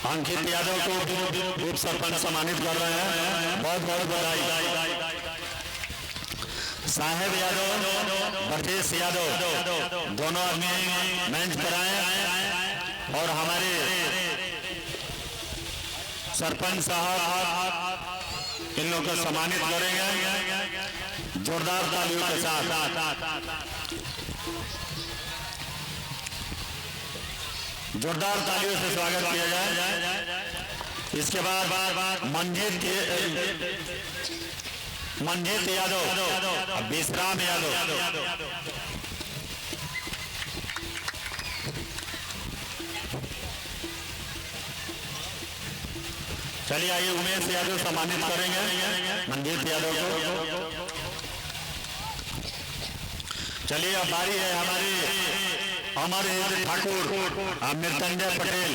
अंकित यादव को उप सरपंच सम्मानित कर रहे हैं, बहुत बहुत बधाई। साहेब यादव, ब्रजेश यादव दोनों आदमी मंच पर आए और हमारे सरपंच साहब इन लोगों को सम्मानित करेंगे जोरदार तालियों के साथ। जोरदार तालियों से स्वागत किया जाए। इसके बाद मंजीत यादव, विश्राम यादव, चलिए आइए उमेश यादव सम्मानित करेंगे मंजीत यादव को। चलिए अब बारी है हमारे ठाकुर मृत्युंजय पटेल,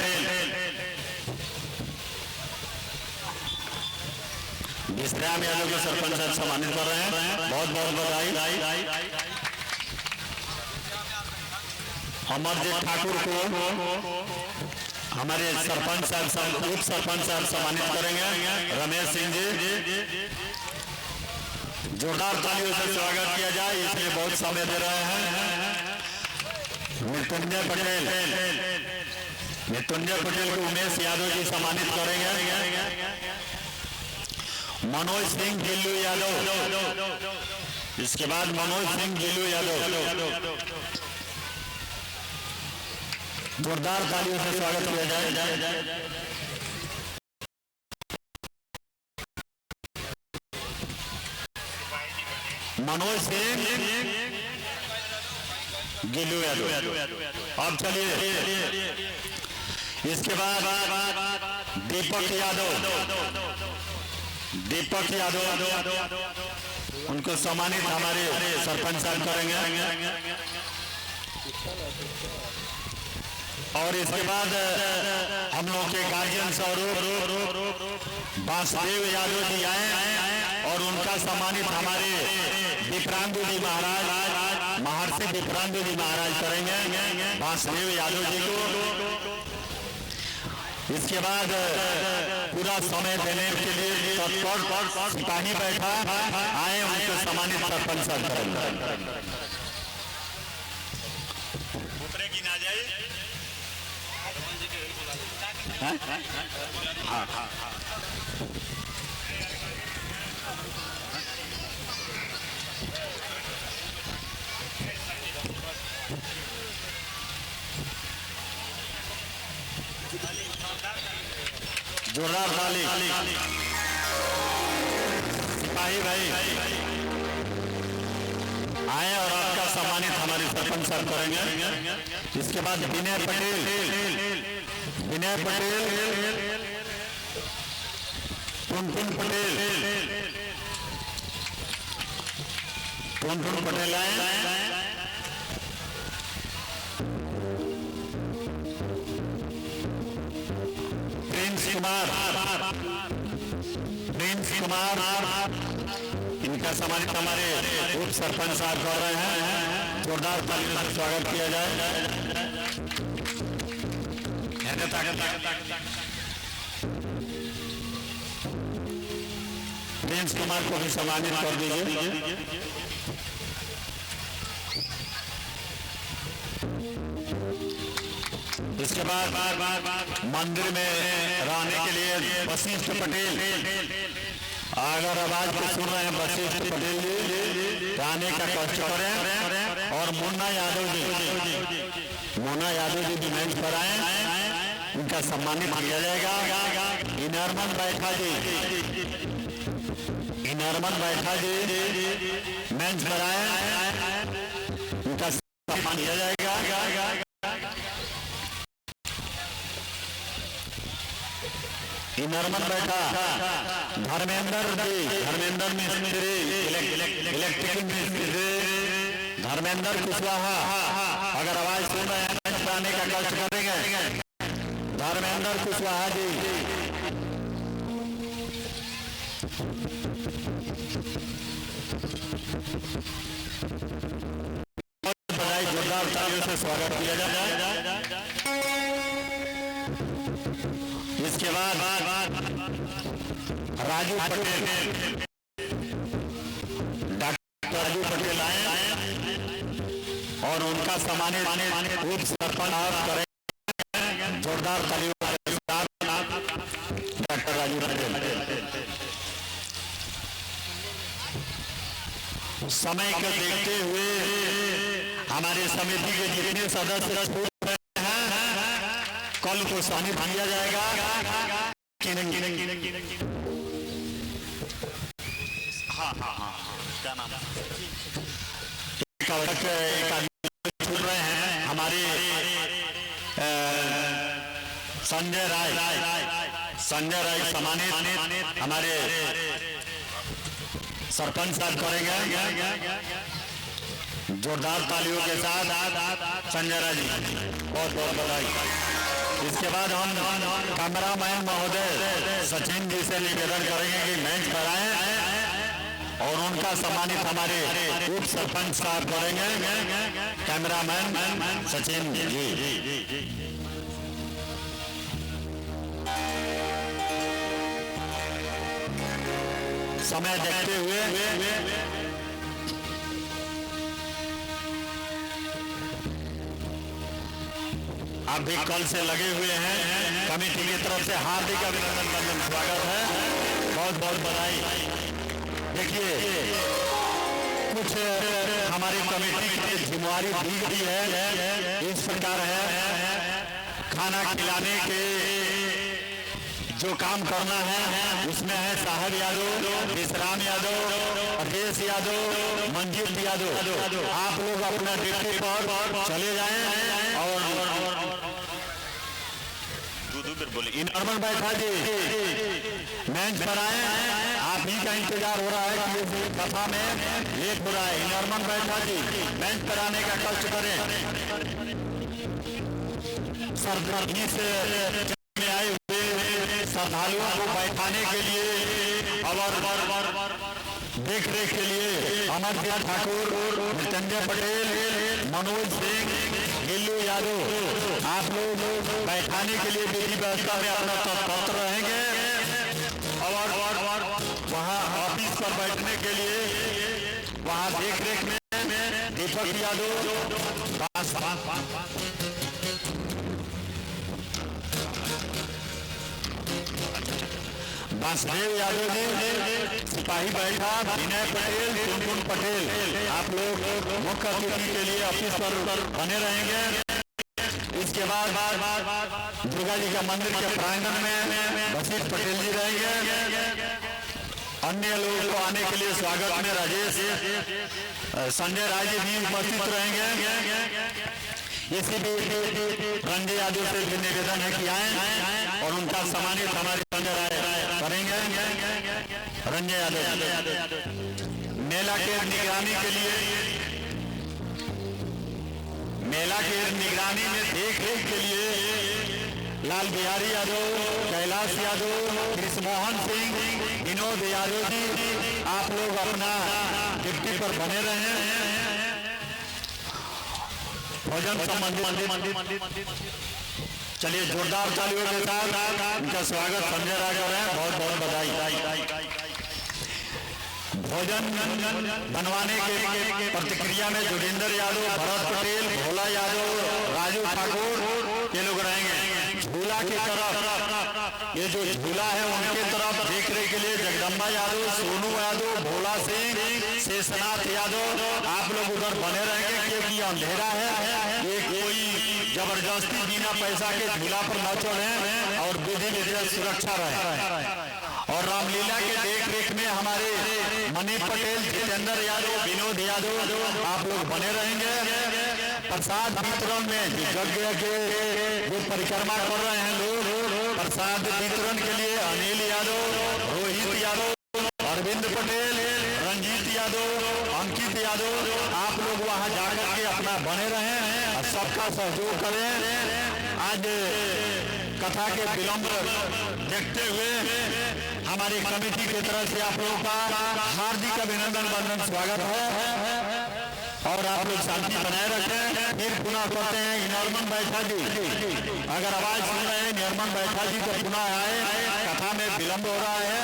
विश्राम यादव के सरपंच साहब सम्मानित कर रहे हैं, बहुत बहुत बधाई। अमरजीत ठाकुर को हमारे सरपंच साहब उप सरपंच साहब सम्मानित करेंगे, रमेश सिंह जी। जोरदार तालियों से स्वागत किया जाए, इसलिए बहुत समय दे रहे हैं। मृत्युंजय पटेल को उमेश यादव जी सम्मानित करेंगे। मनोज सिंह गिल्लू यादव, इसके बाद मनोज सिंह गिल्लू यादव, जोरदार तालियों से स्वागत किया जाए। मनोज सिंह गिल्लू यादव। अब चलिए इसके बाद दीपक यादव उनको सम्मानित हमारे सरपंच साहब करेंगे। और इसके बाद हम लोग के गार्जियन स्वरूप वासुदेव यादव जी आए और उनका सम्मानित हमारे विप्रांगु जी महाराज, महर्षि विप्रांगु जी महाराज करेंगे वासुदेव यादव जी को। इसके बाद पूरा समय देने के लिए तत्पर सिपाही बैठा आए, उनको सम्मानित सरपंच साहब करेंगे। जोरदार ताली। सिपाही भाई आए और आपका सम्मानित हमारे सरपंच साहब करेंगे। इसके बाद विनय पटेल, टुनटुन पटेल आए। प्रिंस कुमार इनका सम्मानित हमारे उप सरपंच साहब कर रहे हैं, जोरदार तालियों से स्वागत किया जाए। प्रिंस कुमार को भी सम्मानित कर दीजिए। इसके बाद मंदिर में रहने के लिए वशिष्ठ पटेल, अगर आवाज को सुन रहे हैं वशिष्ठ पटेल जी रहने का कष्ट करें। और मुन्ना यादव जी भी मंच पर आए, उनका सम्मानित किया जाएगा। इनरमन बैठा जी मंच पर आए, उनका सम्मान किया जाएगा। नरमन बैठा धर्मेंद्र मिस्त्री, इलेक्ट्रिक मिस्त्री धर्मेंद्र कुशवाहा, अगर आवाज सुन रहे हैं पाने का कष्ट करेंगे। धर्मेंद्र कुशवाहा जी, बधाई, जोरदार तालियों से स्वागत किया जाए। इसके बाद राजू पटेल, डॉक्टर राजू पटेल आए और उनका सम्मानित उप सरपंच करें। जोरदार तालियों के साथ डॉक्टर राजू पटेल। समय को देखते हुए हमारे समिति के जितने सदस्य हैं कल को शामिल किया जाएगा। क्या नाम छूट रहे हैं हमारे संजय राय सम्मानित हमारे सरपंच साहब करेंगे। जोरदार तालियों के साथ संजय राय जी बहुत बहुत बधाई। इसके बाद हम कैमरामैन महोदय सचिन जी से निवेदन करेंगे कि मंच पर आए और उनका सम्मानित हमारे उप सरपंच साहब करेंगे। कैमरामैन सचिन जी। समय देखते हुए आप भी कल से लगे हुए हैं। कमेटी की तरफ से हार्दिक अभिनंदन स्वागत है, बहुत बहुत बधाई। देखिए कुछ हमारी कमेटी की जिम्मेवारी दी गई है, इस प्रकार है खाना खिलाने के जो काम करना है उसमें है साहब यादव, विश्राम यादव, अधेश यादव, मंजीत यादव। आप लोग अपना ड्यूटी पर चले जाएं और नॉर्मल बैठा जी मंच पर आए। आप ही का इंतजार हो रहा है कि दफा में लेट हो रहा है। नॉर्मल बैठा जी मंच पर आने का कष्ट करें। सरकार से आए हुए श्रद्धालुओं को बैठाने के लिए और देख रेख के लिए अमर ठाकुर, मृत्युंजय पटेल, मनोज सिंह, गिल्लू यादव आप लोग बैठाने के लिए विधि व्यवस्था में अपना तत्पर रहेंगे और वहाँ ऑफिस पर बैठने के लिए वहाँ देख रेख में दीपक यादव, वासुदेव यादव जी, सिपाही बैठा, विनय पटेल, टुनटुन पटेल आप लोग मुख्य अतिथि के लिए ऑफिस पर बने रहेंगे। इसके बाद दुर्गा जी का मंदिर के प्रांगण में वशिष्ठ पटेल जी रहेंगे। अन्य लोगों को आने के लिए स्वागत में राजेश संजय राय जी भी उपस्थित रहेंगे। इसी भी रंजय यादव से भी निवेदन है कि आए और उनका सम्मानित हमारे संजय राय करेंगे। रंजय यादव मेला के निगरानी के लिए मेला के निगरानी में देख रेख के लिए लाल बिहारी यादव, कैलाश यादव, कृष्णमोहन सिंह, विनोद यादव जी आप लोग अपना ड्यूटी पर बने रहे। भोजन संबंधी चलिए जोरदार तालियों के साथ उनका स्वागत संजय राय कर रहे हैं। बहुत बहुत बधाई। भोजन बनवाने के प्रतिक्रिया में जोगिंदर यादव, भरत पटेल, भोला यादव, राजू ठाकुर ये लोग रहेंगे। झूला की तरफ ये जो झूला है उनके तरफ देख रेख के लिए जगदम्बा यादव, सोनू यादव, भोला सिंह, शेषनाथ यादव आप लोग उधर बने रहेंगे क्योंकि अंधेरा है। ये कोई जबरदस्ती बिना पैसा के झूला पर न चढ़े और विधि विधि सुरक्षा रहे। और रामलीला के देख रेख में हमारे मनीष पटेल, जितेंद्र यादव, विनोद यादव आप लोग बने रहेंगे। प्रसाद वितरण में यज्ञ के जो परिक्रमा कर रहे हैं लोग, प्रसाद वितरण के लिए अनिल यादव, रोहित यादव, अरविंद पटेल, रंजीत यादव, अंकित यादव आप लोग वहां जाकर के अपना बने रहे और सबका सहयोग करें। आज कथा के विलंब देखते हुए हमारी कमेटी की तरफ से आप लोगों का हार्दिक अभिनंदन स्वागत है। और आप लोग शांति बनाए रखें। फिर पुनः करते हैं नॉर्मन बैठा जी, अगर आवाज सुन रहे हैं नॉर्मन बैठा जी तो पुनः आए, कथा में विलंब हो रहा है।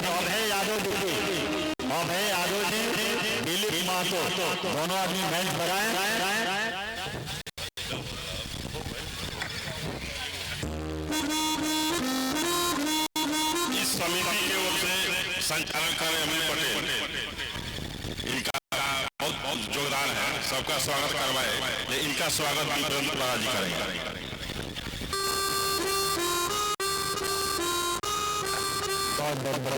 अभय यादव जी, अभय यादव जी, दिलीप महतो, दोनों आदमी मंच पर आए। इस समिति की ओर से संचालन कर रहे अमित पटेल, इनका बहुत योगदान है, सबका स्वागत करवाए। इनका स्वागत विक्रांत प्रसाद जी करेंगे। बहुत बहुत बड़ा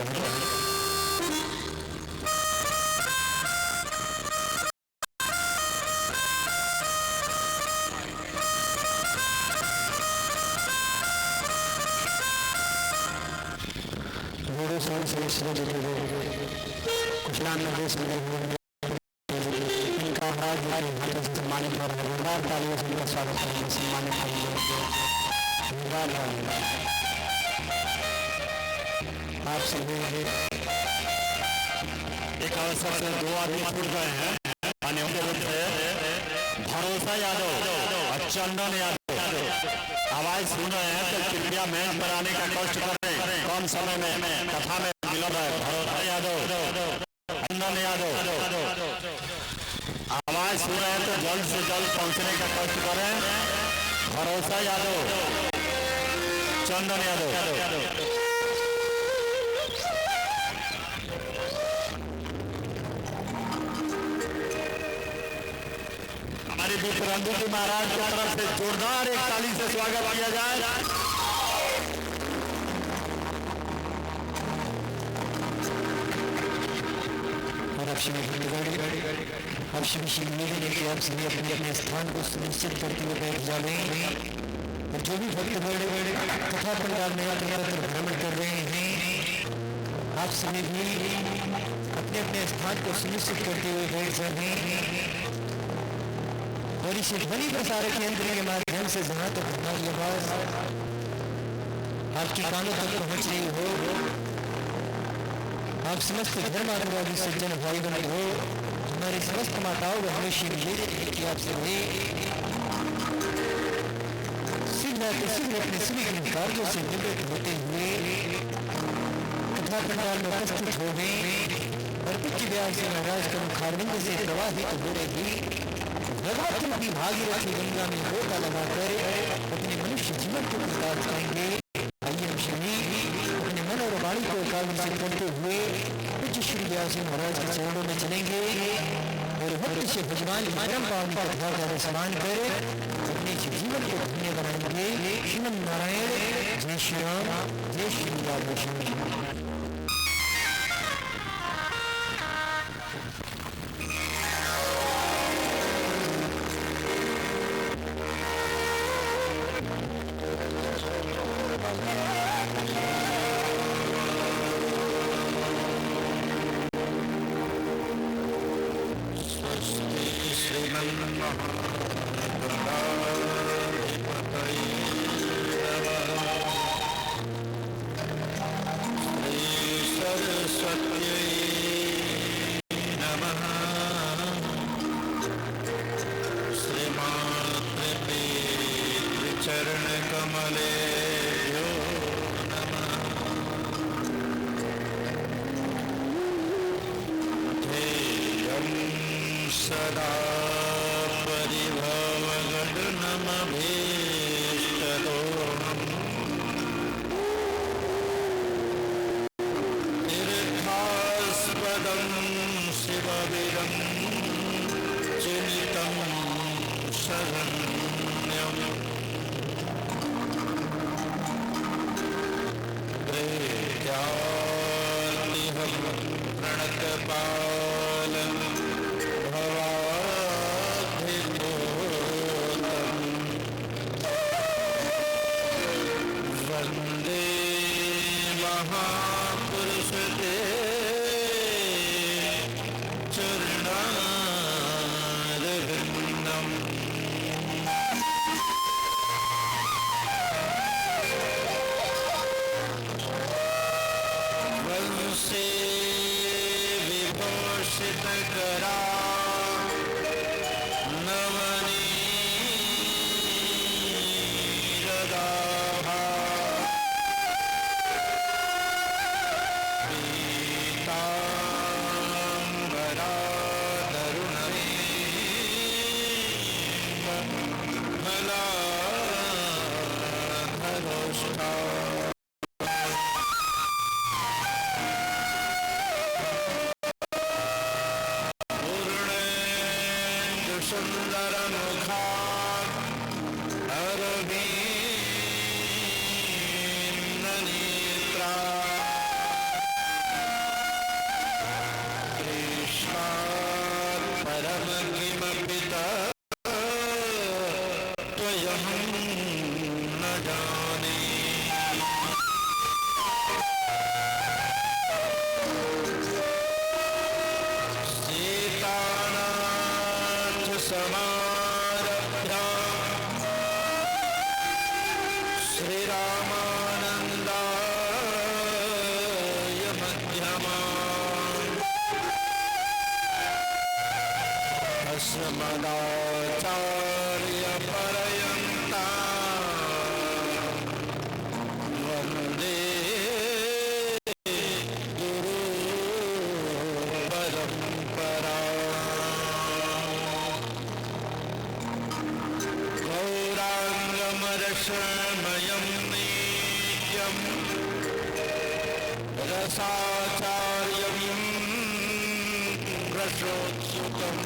कुशलान निर्देश इनका हाथों से सम्मानित हो रहा है। जोरदार तालियों से इनका स्वागत करेंगे, सम्मानित करेंगे। आप सभी एक अवसर से दो आदमी छूट गए हैं अनिवार्य रूप से, भरोसा यादव और चंदन यादव। आवाज सुन रहे हैं तो कृपया मंच पर आने का कष्ट करें, कम समय में कथा में विलंब है। भरोसा यादव, चंदन यादव, आवाज सुन रहे हैं तो जल्द से जल्द पहुंचने का कष्ट करें। भरोसा यादव, चंदन यादव। हमारे विक्रांत जी महाराज की तरफ से जोरदार एक ताली से स्वागत किया जाए। अब श्री श्री कि आप सभी अपने अपने स्थान को सुनिश्चित करते हुए बैठ जाएं। और जो भी भक्त बड़े कथा पंडाल में भ्रमण कर रहे हैं, आप सभी भी अपने अपने स्थान को सुनिश्चित करते हुए बैठ जाएं। और इस ध्वनि प्रसारक यंत्र के माध्यम से जहाँ तक हमारी आवाज आपकी कानों तक पहुँच रही हो, आप समस्त धर्मानुरागी सज्जन भाई बंधु हो, हमारी समस्त माताओं बहनों श्री कि आप सभी शीघ्र अपने सभी कार्यों से निवृत्त होते हुए कथा पंडाल में उपस्थित हो गए और पिछले व्यास जी महाराज का मुखारविंद से प्रवाहित हो रही भगवती की भागीरथी गंगा में गोता लगाकर अपने मनुष्य जीवन को प्रकाश करेंगे। आइए हम सभी अपने मन और वाणी को एकाग्र करते हुए पूज्य श्री व्यास जी महाराज के चरणों में चलेंगे और भक्ति से भगवान की परम पावन कथा का स्मरण कर अपने जीवन को धन्य बनाएंगे। श्रीमन नारायण, जय श्री राम, जय श्री राम। करा नवनीरदाभा पीताम्बरा धरुष्टा सुंदर मुखा अरविंद नेत्रा कृष्णात् परम किमपि त्वयहं न जाने समारभ्या श्रीरामानन्दाय मध्यमा अस्मदाचार्य पर्यन्ता वन्दे गुरु परम्परा गौराङ्गमरसमयं नित्यं रसाचार्यं रसोत्सुकं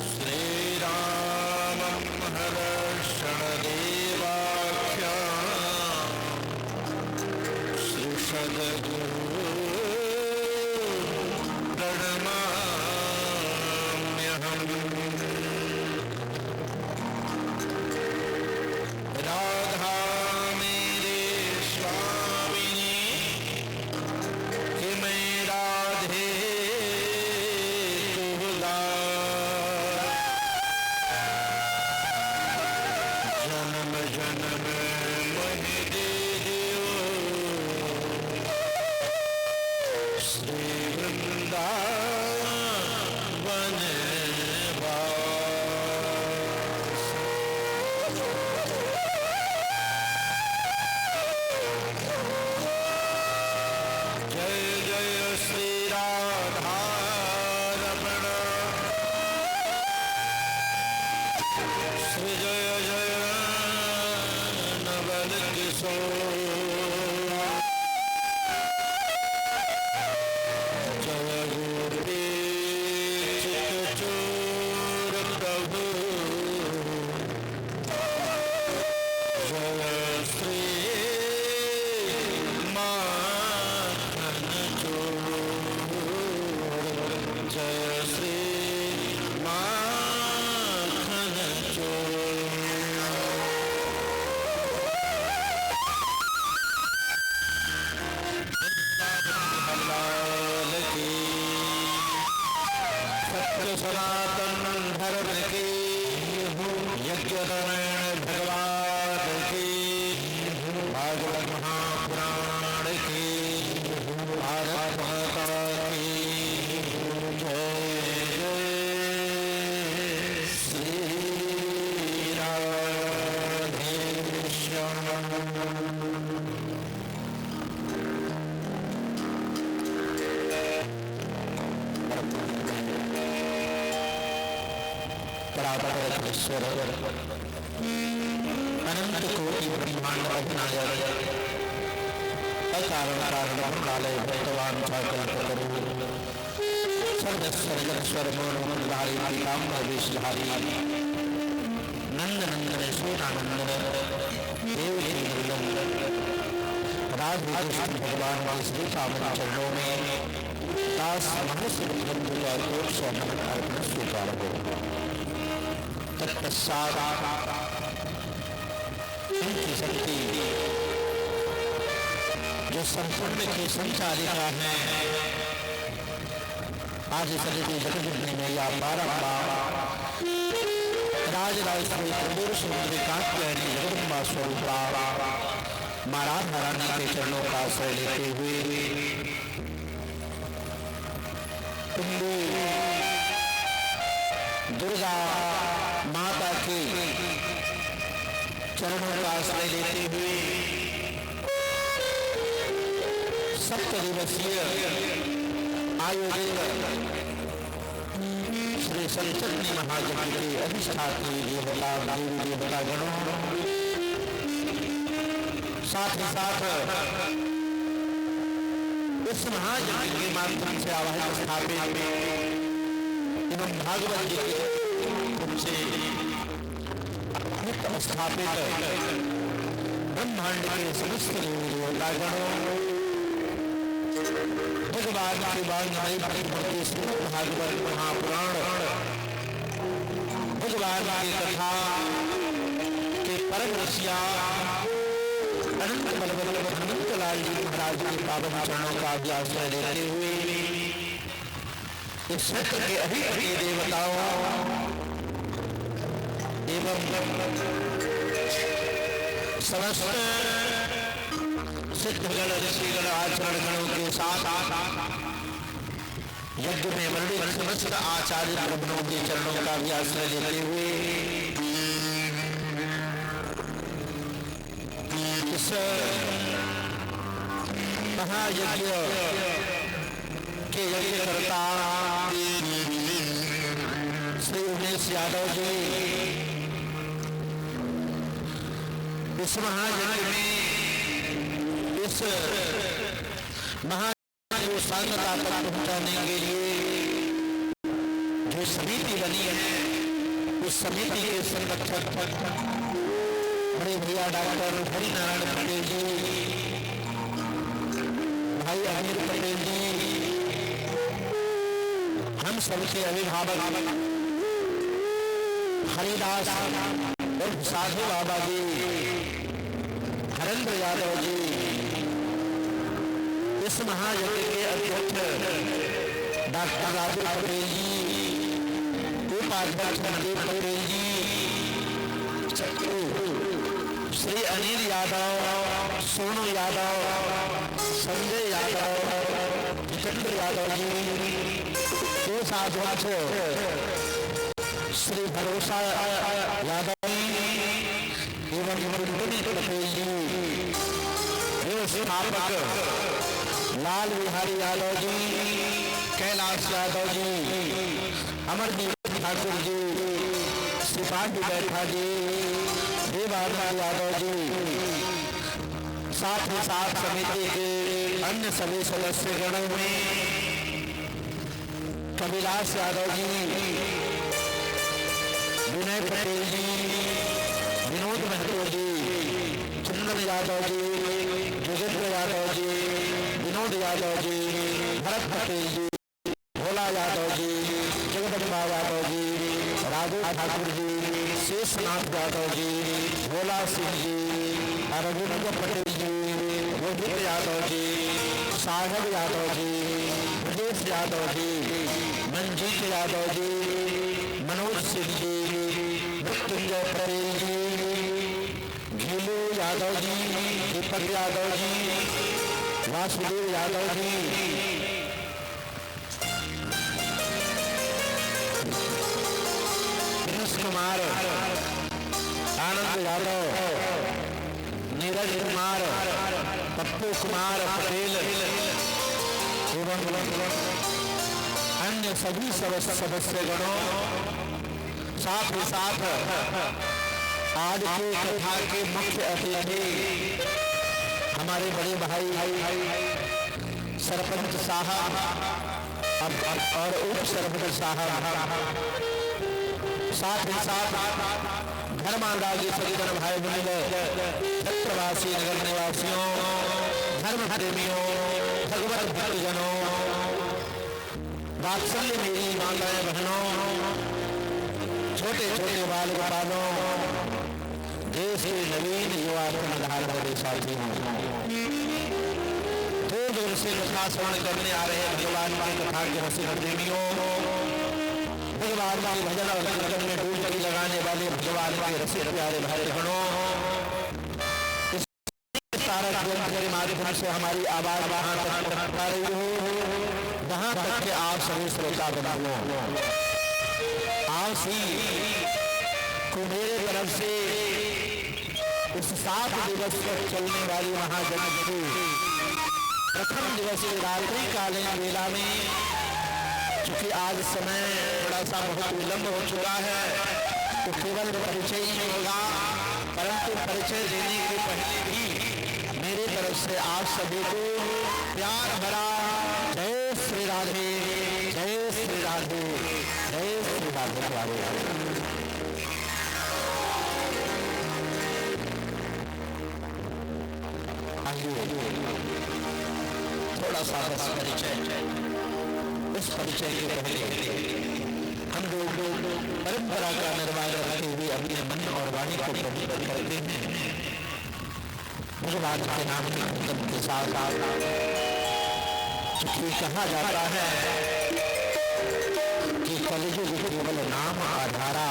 श्रीरामं हर्षणदेवाख्यां श्रीसद्गुरु प्रणमाम्यहम् राधा मेरे स्वामिनी कि मैं राधे तुला जन्म जन्म मोहि दे दियो श्री वृंदावन सनातन धर्म की यज्ञ भगवान की भागवत महापुराण की भारत माता की जय जय श्री राधे श्याम। ईश्वर अनंत कोटि ब्रह्मांड नायक अकारण कारण कालय भगवान कल्पतरु सर्वस्वर मोहनधारी पीताम्बर विषधारी नंद नंदन सूरानंदन देवकी नंदन राधे कृष्ण भगवान श्री कामन चरणों में दास महर्षि बंधु और कोट सौ नमन अर्पण स्वीकार हो। तत्पश्चात उनकी शक्ति जो संपूर्ण की संचारिका है आज सरिता जगत में या बारंबार राजराजेश्वरी त्रिपुर सुंदरी कात्यायनी जगदम्बा स्वरूपा मां राधा रानी के चरणों का आश्रय लेते हुए कुंडी दुर्गा माता के चरणों का आश्रय लेते हुए सप्तदिवसीय आयोजित श्री संचरणी महायज्ञ के अधिष्ठात्री देवता देवी देवता गणों, साथ ही साथ इस महायज्ञ के माध्यम से आवाहित स्थापित एवं भागवत जी के से स्थापित ब्रह्मांड के समस्त देवता गणों, भगवान के वांगमय परिवर्ती श्रीमद् भागवत महापुराण, भगवान की कथा के परम ऋषिया अनंत बलवल्लभ हनुमंतलाल जी महाराज के पावन चरणों का आश्रय लेते हुए इस क्षेत्र के अधिपति देवताओं एवं समस्त सिद्धगण ऋषिगण आचरण गणों के साथ यज्ञ में वर्णित समस्त आचार्य ब्राह्मणों के चरणों का भी आश्रय लेते हुए इस महायज्ञ के यज्ञकर्ता श्री उमेश यादव जी इस महायज्ञ में इस महायज्ञ सांगता तक पहुंचाने के लिए जो समिति बनी है, उस समिति के संरक्षक बड़े भैया डॉक्टर हरिनारायण पटेल जी, भाई अमीर पटेल जी, हम सबके अभिभावक हरिदास और साधु बाबा जी, हरेंद्र यादव जी, इस महायज्ञ के अध्यक्ष डॉक्टर राजू पटेल जी, उपाध्यक्ष मनदीप पटेल जी, श्री अनिल यादव, सोनू यादव, संजय यादव, जितेंद्र यादव जी, कोषाध्यक्ष श्री भरोसा यादव एवं टुनी पटेल जी, व्यवस्थापक लाल बिहारी यादव जी, कैलाश यादव जी, अमरदीप ठाकुर जी, सिपाही बैठा जी, देवानंद यादव जी, साथ ही साथ समिति के अन्य सभी सदस्य गणों में कविलास यादव जी, विनय पटेल जी, विनोद महतो जी, चंदन यादव जी, जोगेंद्र यादव जी, विनोद यादव जी, भरत पटेल जी, भोला यादव जी, जगदम्बा यादव जी, राघव ठाकुर जी, शेषनाथ यादव जी, भोला सिंह जी, रघुनंदन पटेल जी, रोहित यादव जी, सागर यादव जी, ब्रजेश यादव जी, मंजीत यादव जी, मनोज सिंह जी, मृत्युंजय पटेल जी, घीलू यादव जी, दीपक यादव जी, वासुदेव यादव जी, दिनेश कुमार, आनंद यादव, नीरज कुमार, पप्पू कुमार पटेल एवं अन्य सभी सदस्यगणों, साथ ही साथ आज की कथा के मुख्य अतिथि हमारे बड़े भाई सरपंच साहब और उप सरपंच साहब, साथ ही साथ धर्मांदाजी सज्जन भाई बहनों, छत्रवासी नगर निवासियों, धर्म प्रेमियों, भगवत भक्तजनों, वात्सल्य मेरी माताएं बहनों, छोटे छोटे बाल गोपालों, देश के नवीन युवा वाले साथियों, दूर दूर से कथा श्रवण करने आ रहे भगवान की कथा के रसिक प्रेमियों, भगवान के भजन और कीर्तन में डुबकी लगाने वाले भगवान के रसिक प्यारे भाई बहनों, इस तारक यंत्र के माध्यम से हमारी आवाज वहां तक पहुंच पा रही हो, वहां तक के आप सभी श्रोता बंधुओं, आप सी को मेरे तरफ से उस 7 दिवस तक चलने वाली महाजन की प्रथम दिवस रात्रि कालीन वेला में, चूंकि आज समय थोड़ा सा बहुत विलंब हो चुका है, तो केवल परिचय ही होगा, परंतु परिचय देने के पहले भी मेरे तरफ से आप सभी को प्यार भरा जय श्री राधे, जय श्री राधे, जय श्री राधे राधे। थोड़ा सा बस परिचय, उस परिचय के पहले हम लोग परंपरा का निर्वाह करते हुए अपने मन और वाणी को पवित्र करते हैं। भगवान के नाम के कीर्तन के साथ चूंकि कहा जाता है कि कलियुग केवल नाम आधारा,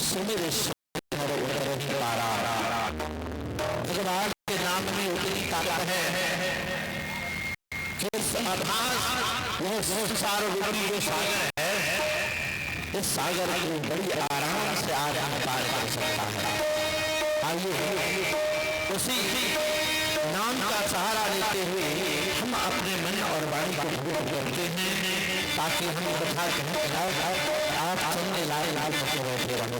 सुमिर सुमिर उतर पारा। भगवान के नाम में उतनी ताकत है कि वह संसार रूपी जो सागर है, इस सागर को बड़ी आराम से आदमी पार कर सकता है। आइए उसी नाम का सहारा लेते हुए हम अपने मन और वाणी को पवित्र करते हैं, ताकि हम कथा कहते आप सुनने लाए लाल होते बैठे रहो।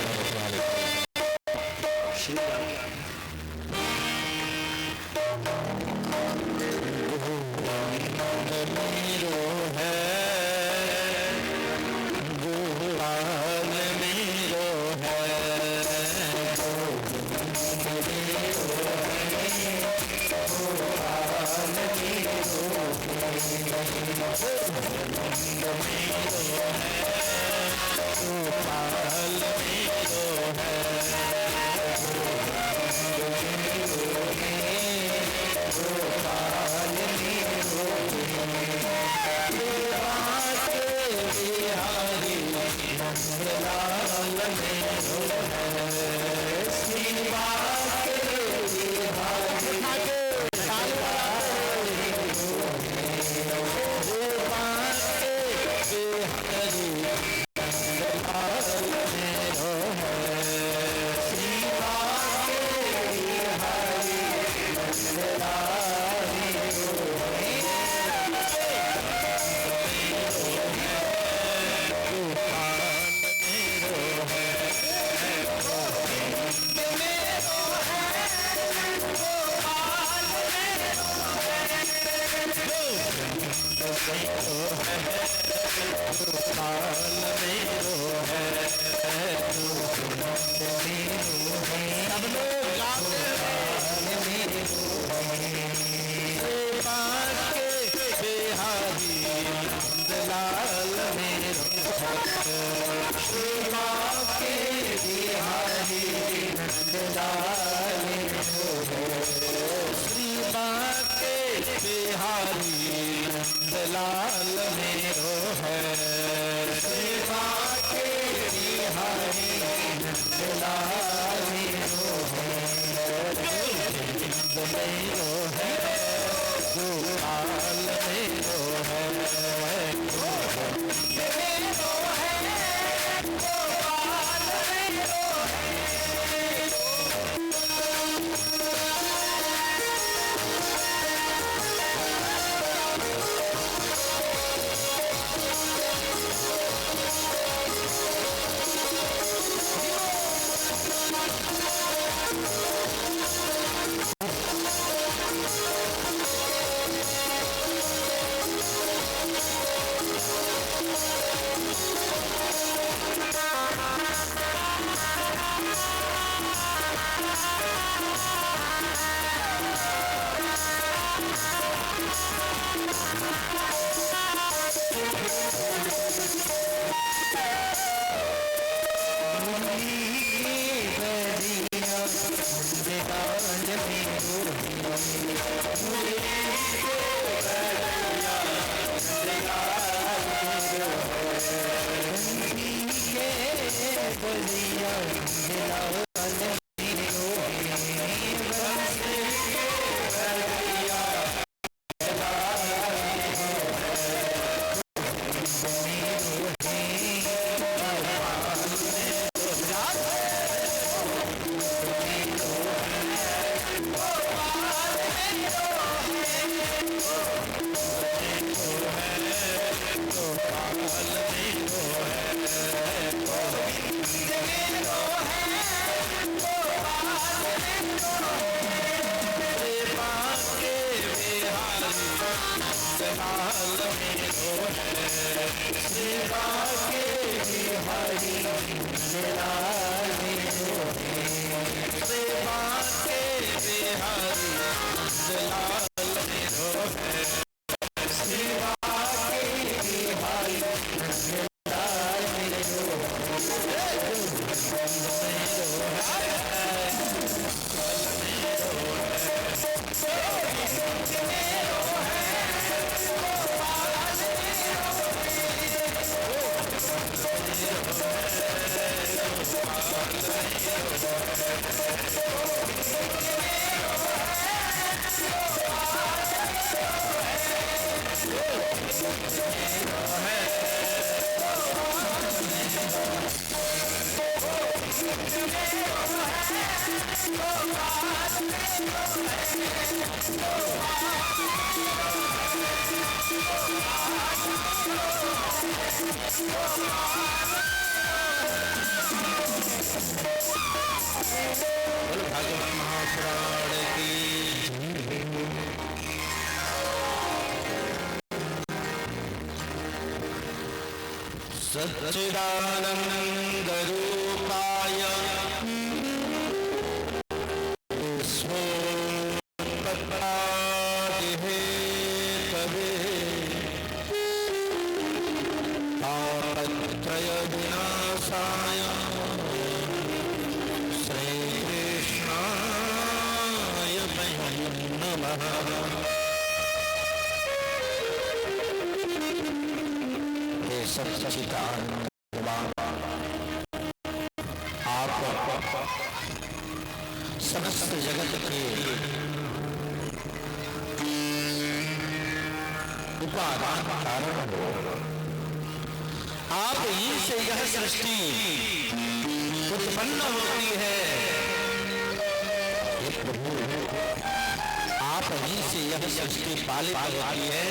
भगवान महापुराण की सच्चिदानंद रूपाय विश्वोत्पत्त्यादिहे कवे तापत्रय विनाशाय श्रीकृष्णाय वयं नमः। हे सच्चिदानंद आप समस्त जगत के उपादान कारण हो। आप ही से यह सृष्टि उत्पन्न होती है। हे प्रभु, आप ही से यह सृष्टि पालित होती है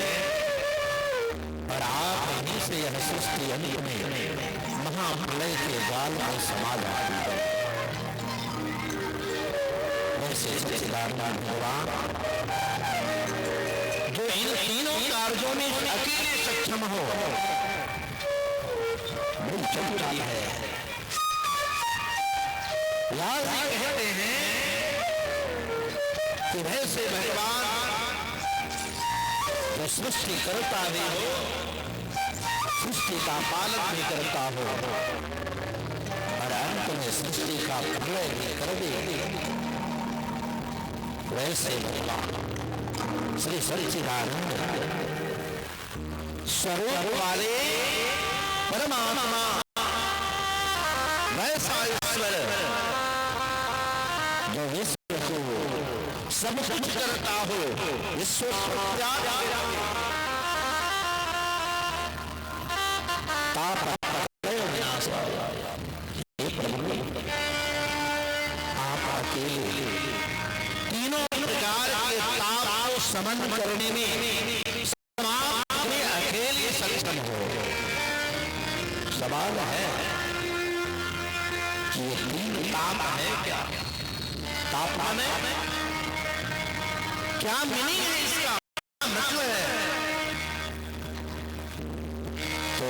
और आप ही से यह सृष्टि अंत में महाप्रलय के जाल में समा जाती है। ऐसे सच्चिदानंद भगवान जो इन तीनों कार्यों में अकेले सक्षम हो, बड़ी चमत्कारी है। व्यास जी कहते हैं कि वैसे भगवान जो सृष्टि करता भी हो, सृष्टि का पालन भी करता हो और अंत में सृष्टि का प्रलय भी कर दे, वैसे भगवान श्री सच्चिदानंद स्वरूप वाले परमात्मा वैसा ईश्वर जो विश्व को सब कुछ करता हो, विश्व आप अकेले तीनों प्रकार के ताप को समन करने में अकेले सक्षम हो। सवाल है कि ये तीन ताप है क्या? ताप में क्या मीनिंग है, इसका मतलब है तो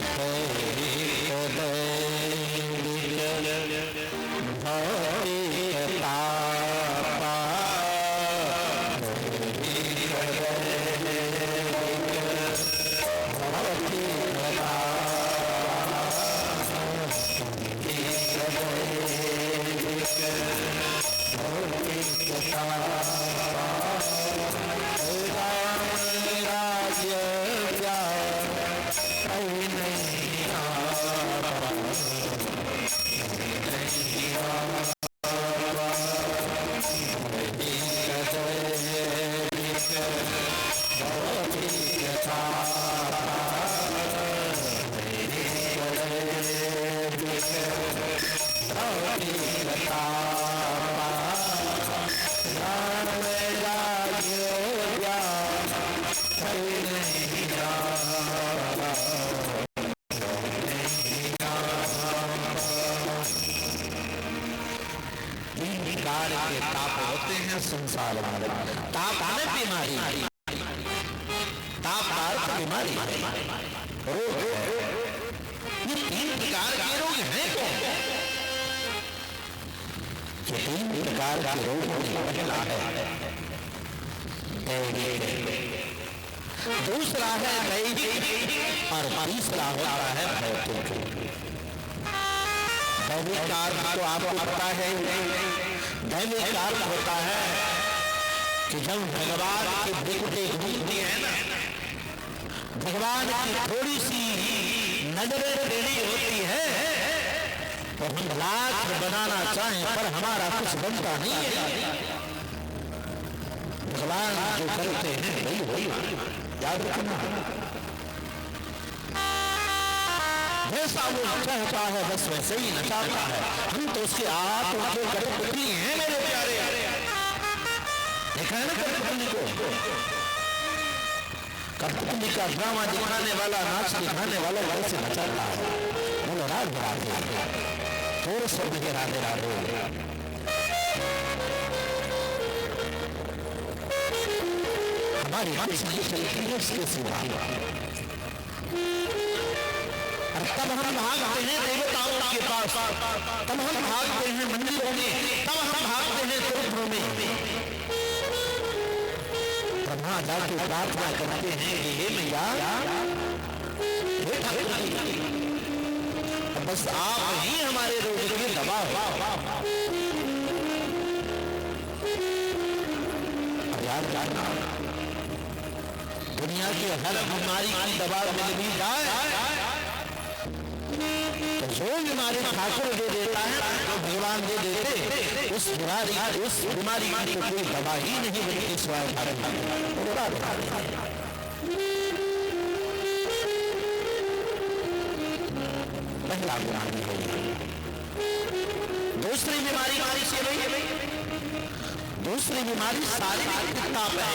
के ताप होते हैं संसार में। ताप में बीमारी, ताप का अर्थ बीमारी रोग है। ये 3 प्रकार के रोग हैं कौन? ये 3 प्रकार के रोग में पहला है दैहिक, दूसरा है दैहिक और तीसरा होता है भौतिक। दैविक कार्य तो आपको पता है, दैविक कार्य होता है कि जब भगवान की विकृति घूमती है ना, भगवान की थोड़ी सी नजरें टेढ़ी होती है तो हम लाख बनाना चाहें पर हमारा कुछ बनता नहीं है। भगवान जो करते हैं वही याद रखना, जैसा वो चाहता है बस वैसे ही नचाता है। हम तो उसके आप जो कठपुतली हैं मेरे प्यारे, देखा है ना कठपुतली को? कठपुतली का ड्रामा दिखाने वाला, नाच दिखाने वाला वैसे नचाता है। बोलो राधे राधे, थोड़े से मुझे राधे राधे। हमारी हंस नहीं चलती है इसके सिवा, और तब हम भागते हैं देवताओं के पास, तब हम भागते हैं मंदिरों में, तब हम भागते हैं तीर्थों में। ब्रह्मा जाके प्रार्थना करते हैं कि हे मैया, हे ठाकुर जी, बस आप ही हमारे रोग की दवा हो। याद रखना, दुनिया की हर बीमारी की दवा मिल भी जाए तो जो बीमारी ठाकुर दे देता है, जो भगवान दे देते, उस बीमारी की तो कोई दवा ही नहीं बनती सिवाय पहला बीमारी है। दूसरी बीमारी दूसरी बीमारी शारीरिक ताप है,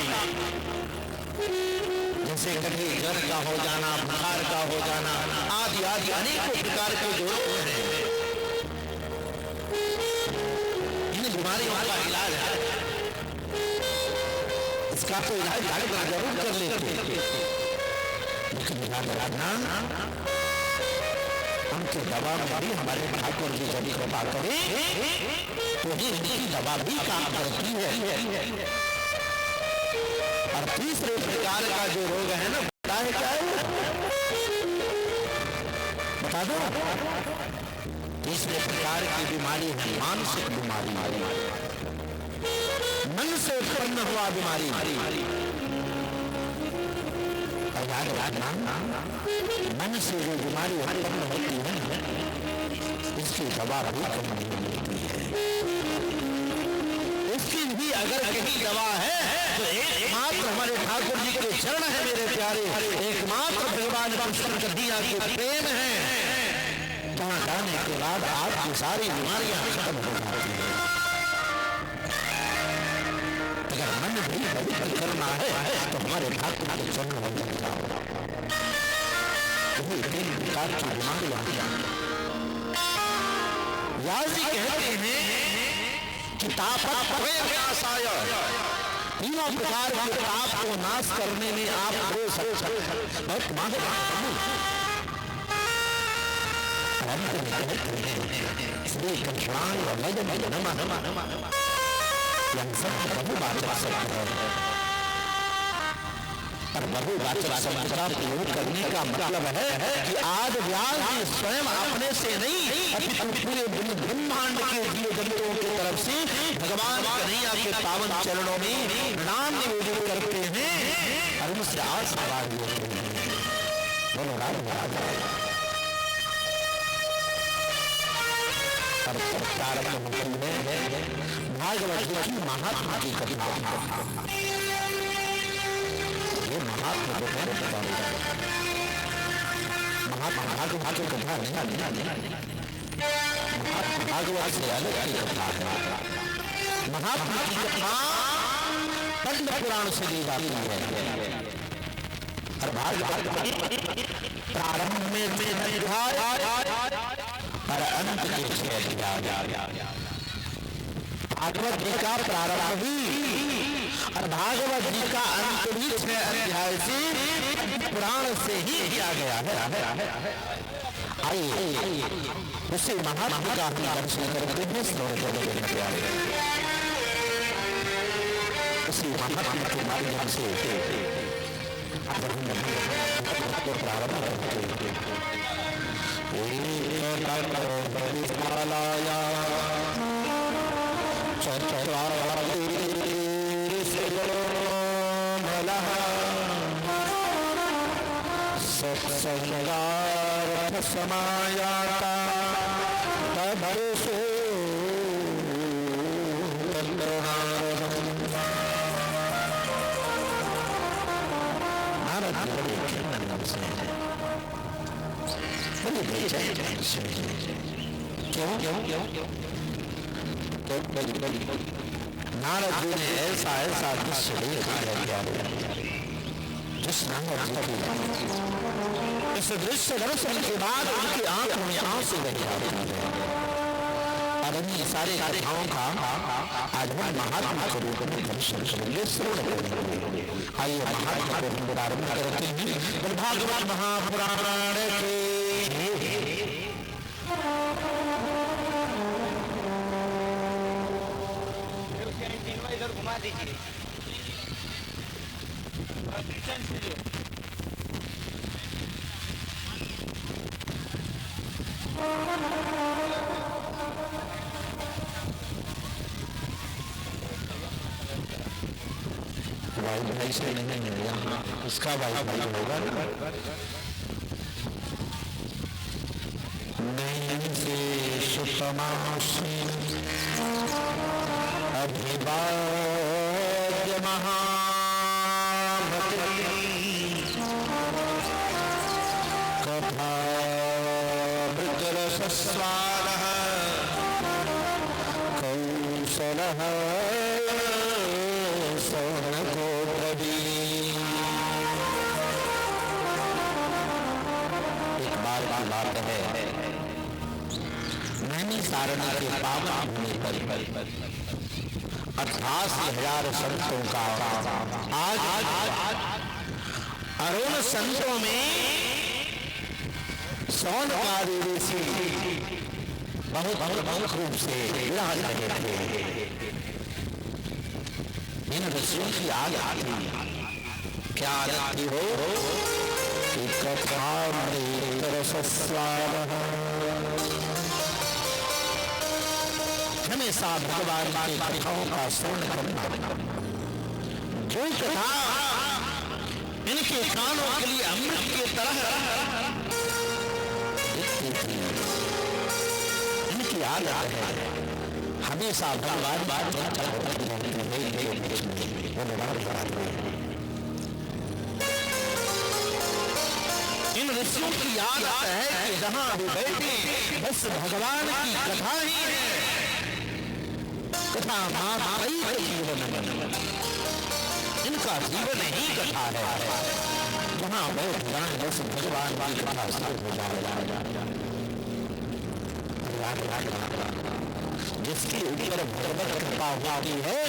जैसे कभी जर का हो जाना, बुखार का हो जाना आदि आदि अनेकों प्रकार के जो रोग हैं। इन बीमारियों का इलाज है, इसका तो इलाज डॉक्टर जरूर कर लेते, लेकिन इलाज रखना उनके दवा में भी हमारे ठाकुर जी जब कृपा करें तो ही इनकी दवा भी काम करती है। और तीसरे प्रकार का जो रोग है ना, बता है क्या है, बता दो। तीसरे प्रकार की बीमारी है मानसिक बीमारी, मन से उत्पन्न हुआ बीमारी। याद रखना, मन से जो बीमारी उत्पन्न होती है इसकी दवा भी कम नहीं मिलती है। इसकी भी अगर कहीं दवा है तो एकमात्र हमारे ठाकुर जी के चरण है मेरे प्यारे, एकमात्र भगवान कृष्ण कन्हैया के प्रेम है। वहां जाने के बाद आपकी सारी बीमारियां खत्म हो जाती है। अगर मन भी पवित्र करना है तो हमारे ठाकुर के चरण में लग जाओ। तीन प्रकार की बीमारियां व्यास जी कहते हैं कि तापत विनाशाय, तीनों प्रकार के ताप को नाश करने में आप हो सकते श्री कृष्णाय नमः। बहुवाचक शब्द है और बहुवाचक शब्द का प्रयोग करने का मतलब है कि आज व्यास जी स्वयं अपने से नहीं अपितु पूरे ब्रह्मांड के जीव जंतुओं की तरफ से भगवान कन्हैया के पावन चरणों में प्रणाम निवेदित करते हैं और उनसे आशीर्वाद लेते हैं। बोलो राधे। प्रारंभ होती है भागवत की महात्मा की कथा। ये महात्मा जो है महात्मा भागवत की कथा नहीं, भागवत से अलग की कथा है। महात्मा की कथा पद्म पुराण से ली जाती है और भागवत प्रारंभ में और अंत के भागवत जी का प्रारंभ भी और भागवत जी का अंत भी 6 अध्याय से पुराण से ही किया गया है। आइए उसे महात्मा का हम दर्शन करते हैं, श्रवण करते हैं प्यारे। उसी महात्मा के माध्यम से प्रारंभ करते हैं। सत्संगार्थ समायाता तदसो नारद जी ने ऐसा दृश्य देखा जिस इस दृश्य दर्शन के बाद उनकी आंखों में आंसू बह जाते हैं और अन्य सारे कथाओं का आज हम महात्मा के रूप में दर्शन करेंगे, श्रवण करेंगे। आइए महात्मा को हम प्रारंभ करते हैं भागवत महापुराण के। इधर घुमा दीजिए। भाई भाई से नहीं है यहाँ, उसका भाई भाई होगा ना। नहीं से सुतमासी अभिवाद्य महामती कथा मृगरसस्वादः कौशलः सौनकोटवी। एक बार की बात है, नैनी सारणी के पावन भूमि पर 88,000 संतों का आज अरुण संतों में सौनकादि ऋषि बहुत रूप से विराज रहे थे। इन ऋषियों की आदत थी, क्या आदत थी हो कि कथा हमेशा भगवान की कथाओं का श्रवण करना। जो कथा इनके कानों के लिए अमृत की तरह दिखती थी, इनकी आदत है हमेशा भगवान बात करती इन ऋषियों की आदत है कि जहां भी बैठे बस भगवान की कथा ही है। कथा जीवन इनका जीवन ही कथा है। जहां बैठ जाए बस भगवान की कथा शुरू हो जाए। जिसके ऊपर भगवत कृपा होती है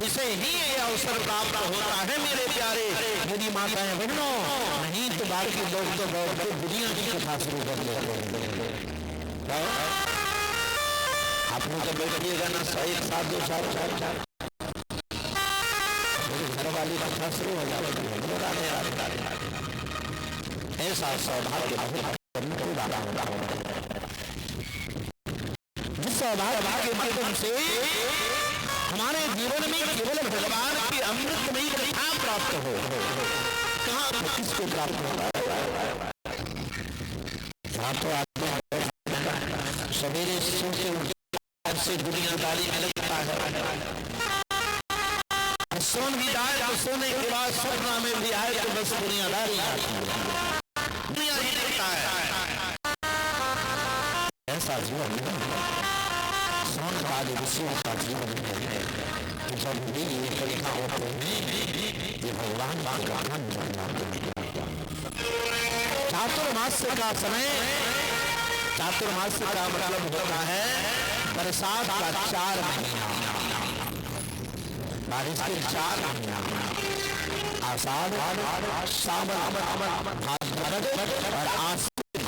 इसे ही ये अवसर प्राप्त होता है मेरे प्यारे मेरी माताएं बहनों। नहीं तो बाकी लोग तो बैठ के दुनिया की कथा शुरू कर लेते हैं। आप लोग तो बैठिएगा ना 1 साल 2 साल 4 साल मेरे घर वाली कथा शुरू हो जाती है। ऐसा सौभाग्य जिस सौभाग्य के माध्यम से हमारे जीवन में केवल भगवान की अमृतमयी कथा प्राप्त हो। कहाँ किसको प्राप्त होता है? यहाँ तो आदमी सवेरे से दुनियादारी में लगता है, सोन भी आए तो सोने के बाद सपना में भी आए तो बस दुनियादारी आती है, दुनिया ही देखता है। ऐसा जीवन सोन वाले ऋषियों का जीवन है। जब भी ये परीक्षा होते हैं ये भगवान चातुर्मास का समय, चातुर्मास का मतलब होता है बरसात का 4 महीना। बारिश के 4 महीना आषाढ़ सावन भाद्रपद और आश्विन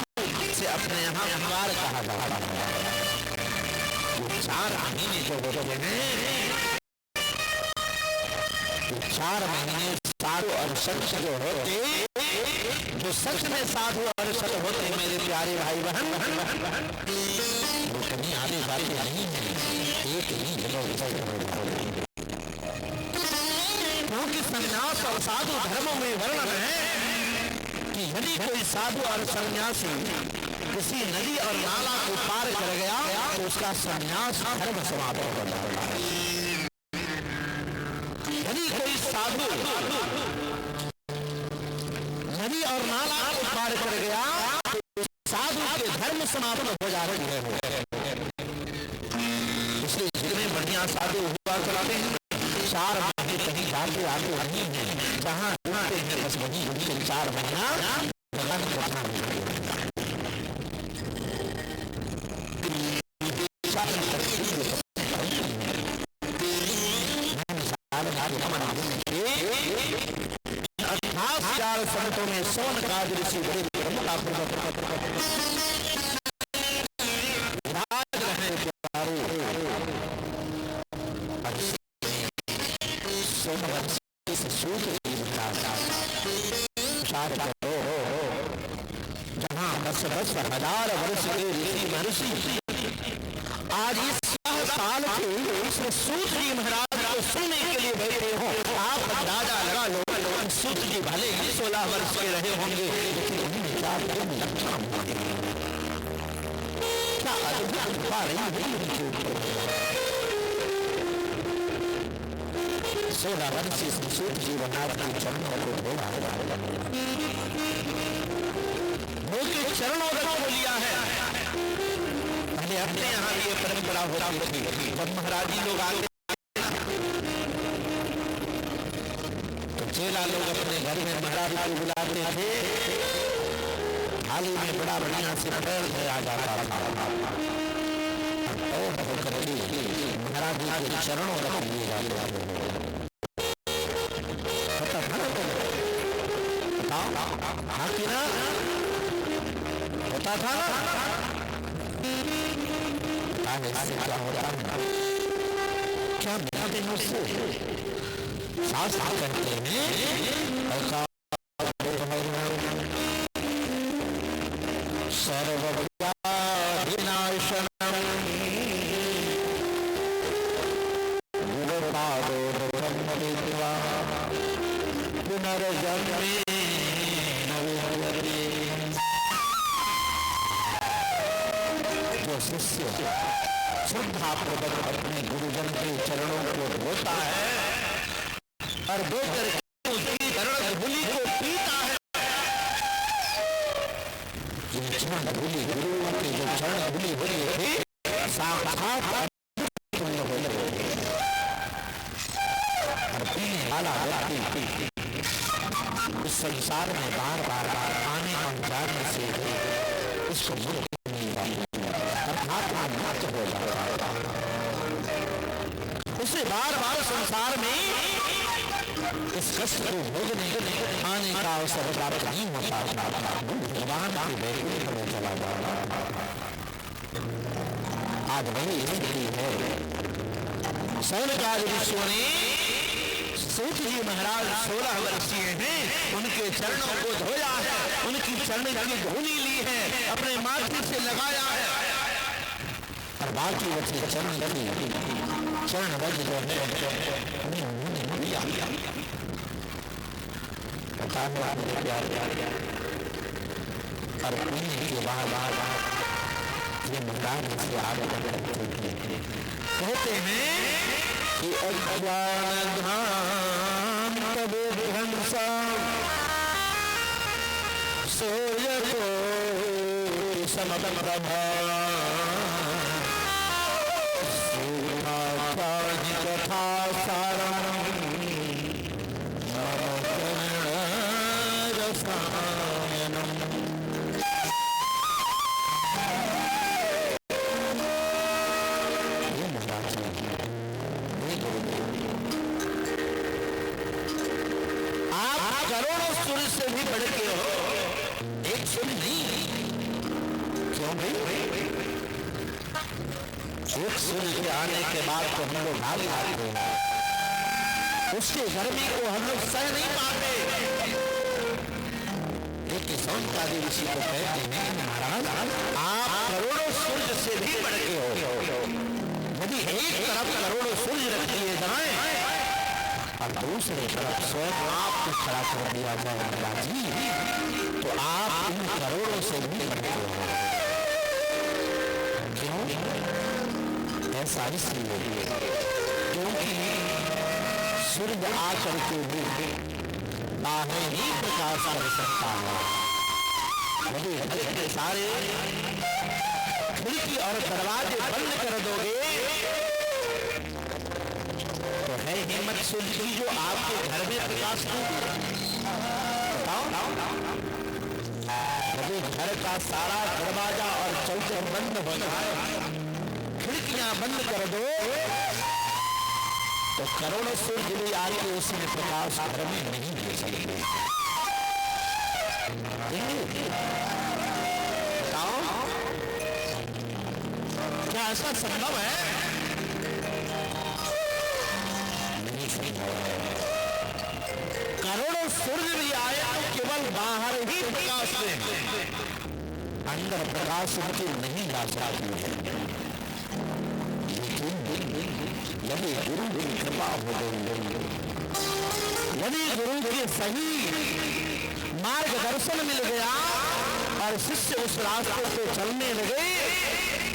से अपने यहाँ अंगार कहा जाता है। 4 महीने जो होते हैं, 4 महीने साधु और सच जो होते, जो सच में साधु और सच होते मेरे प्यारे भाई बहन, वो कहीं आने वाले नहीं है, एक ही जगह। क्योंकि संन्यास और साधु धर्मों में वर्णन है कि यदि कोई साधु और सन्यासी किसी नदी और नाला को पार कर गया तो उसका संन्यास धर्म समाप्त हो जाता है। यदि कोई साधु नदी और नाला को पार कर गया तो साधु के धर्म समाप्त हो जाते हैं। इसलिए जितने बढ़िया साधु हुआ करते हैं 4 महीने कहीं जाते आते नहीं है, जहाँ ढूंढते हैं बस वहीं उनके 4 महीना भगवान कथा नहीं संतों में सोन का ऋषि बड़े जहाँ 10,000 वर्ष के ऋषि महर्षि आज इस साल के सूत जी महाराज को सुनने के लिए बैठे हो। आप अंदाजा लगा लो सूत जी भले ही 16 वर्ष के रहे होंगे, लेकिन क्या अद्भुत कृपा रही उनके ऊपर। 16 वर्ष सूत जी महाराज के चरणों को उनके चरणों को लिया है। पहले अपने यहाँ ये परंपरा होती थी, जब महाराज जी लोग आते तो चेला लोग अपने घर में महाराज को बुलाते थे, थाली में बड़ा बढ़िया से पैर दिया जाता था और महाराज जी के चरणों रख लिए जाते थे। हाँ कि ना होता था ना? क्या होता है, क्या मिलाते हैं उससे? शास्त्र कहते हैं सर्वव्याधिनाशनम पुनर्जन्मे जो शिष्य श्रद्धापूर्वक अपने गुरुजन के चरणों को धोता है और धोकर उसकी चरण धूलि को पीता है, ये चरण धूलि गुरु की जो चरण धूलि हो रही थी साक्षात और पीने वाला व्यक्ति इस संसार में बार बार आने और जाने से इसको मुक्ति नहीं पाती, अर्थात मुक्त हो जाता है। उसे बार बार संसार में इस कष्ट को भोगने आने का अवसर प्राप्त नहीं होता, भगवान की बैकुंठ में चला जाता। आज वही स्थिति है। सौनकादि ऋषियों ने सूत जी महाराज 16 वर्षीय हैं, उनके चरणों को धोया है, उनकी चरण की धूलि ली है, अपने माथे से लगाया है और बाकी बचे चरण वज जो है उन्होंने लिया। पता है आपने प्यार और पीने के बाद ये महाराज से आगे कहते हैं कि अज्ञान धाम तबे ध्वंसा सूर्य को समप्रभा सूर्याचार्य कथा सारम रसायनम। करोड़ों सूर्य से भी बढ़ के हो, एक सूर्य नहीं। क्यों भाई? एक सूर्य के आने के बाद तो हम लोग भाग जाते हैं, उसके गर्मी को हम लोग सह नहीं पाते। लेकिन सौंदर्य ऋषि को कहते हैं महाराज आप करोड़ों सूर्य से भी बढ़ के हो। यदि एक तरफ करोड़ों सूर्य रख दिए जाए और दूसरे तरफ स्वयं आपको खड़ा कर दिया जाए महाराज जी, तो आप इन करोड़ों से भी बढ़ के हो। क्यों? ऐसा इसलिए क्योंकि सूर्य आकर के भी बाहर ही प्रकाश कर सकता है। यदि के सारे खिड़की और दरवाजे बंद कर दोगे तो है हिम्मत सूर्य की जो आपके घर में प्रकाश देगी? बताओ। यदि घर का सारा दरवाजा और चौखट बंद हो जाए, खिड़कियां बंद कर दो, तो करोड़ों सूर्य भी आके उसमें प्रकाश घर में नहीं दे सकते। बताओ क्या ऐसा संभव है? नहीं संभव है। करोड़ों सूर्य भी आए तो केवल बाहर ही प्रकाश देंगे, अंदर प्रकाश की नहीं ला सकती है। यदि गुरु की कृपा हो गई, यदि गुरु के सही मार्गदर्शन मिल गया और शिष्य उस रास्ते पे चलने लगे,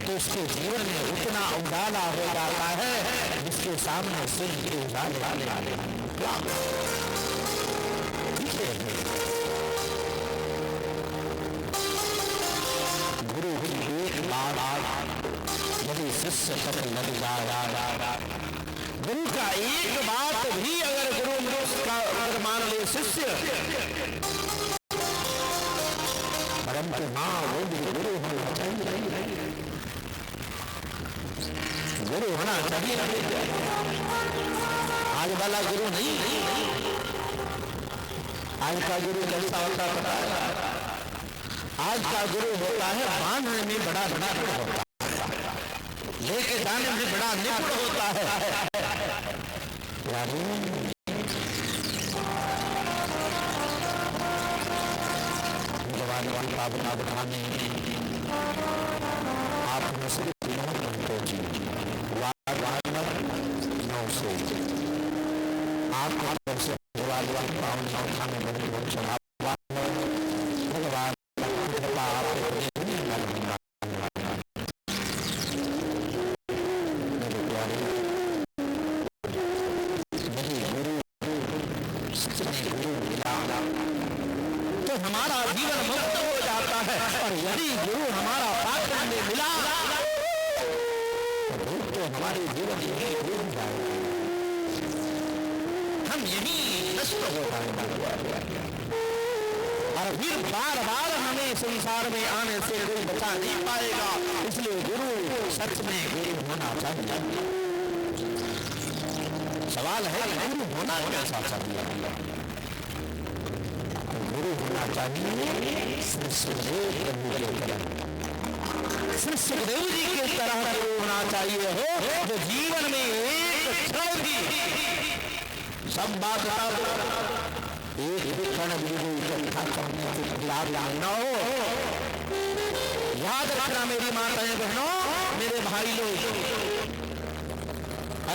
तो उसके जीवन में उतना उजाला हो जाता है जिसके सामने सूर्य के उजाले गुरु की एक बार यदि शिष्य पथ लग जाए, गुरु का एक बात भी अगर गुरु का अगर मान ले शिष्य, परंतु हाँ वो भी गुरु होना चाहिए। गुरु होना चाहिए। आज वाला गुरु नहीं, आज का गुरु कैसा होता पता है? आज का गुरु होता है बांधने में बड़ा होता है, लेके जाने में बड़ा निपुण होता है। भगवान की पावना बताने आपने सिर्फ 9 घंटों की से आपको भगवान पावना उठाने बड़े भगवान हमारा जीवन मुक्त हो जाता है। और यदि गुरु हमारा पात्र में मिला तो हमारे जीवन यही डूब जाएगा, हम यही नष्ट हो जाएंगे और फिर बार बार हमें संसार में आने से कोई बचा नहीं पाएगा। इसलिए गुरु सच में गुरु होना चाहिए। सवाल है गुरु होना कैसा चाहिए? गुरु होना चाहिए श्री सुखदेव प्रभु के तरह, श्री सुखदेव जी के तरह गुरु होना चाहिए हो, जो जीवन में एक क्षण भी सब बात बता दो, एक क्षण भी इकट्ठा करने के खिलाफ न हो। याद रखना मेरी माताएं बहनों, मेरे भाई लोग,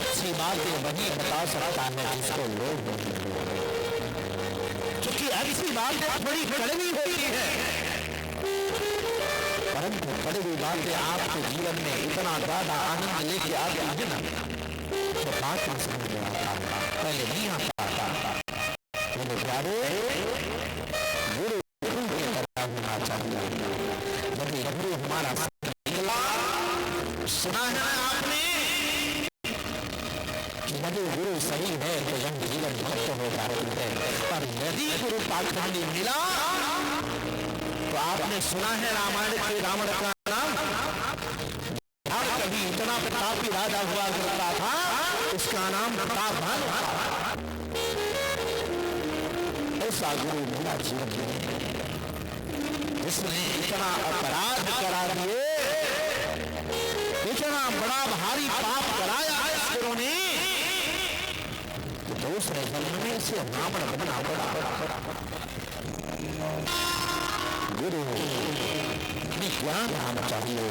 अच्छी बातें वही बता सकता है जिसको लोग, क्योंकि अच्छी बातें थोड़ी कड़वी होती है, परंतु कड़वी बातें आपके जीवन में इतना ज्यादा आनंद लेके आते हैं ना, तो बात में समझ में आता है, पहले नहीं आता था। मेरे प्यारे गुरु गुरु की तरह होना चाहिए। यदि गुरु हमारा सुना है आपने, यदि गुरु सही है तो जन जीवन मुक्त हो जाती है, पर यदि गुरु पाखंडी मिला तो आपने सुना है रामायण के रावण का नाम, कभी इतना प्रतापी राजा हुआ करता था, उसका नाम प्रतापधन। ऐसा गुरु मेरा जीवन में जिसने इतना अपराध करा दिए, इतना बड़ा भारी पाप कराया इस गुरु ने, तो दूसरे जन्म में इसे ब्राह्मण बनना पड़ा। गुरु में ज्ञान आना चाहिए,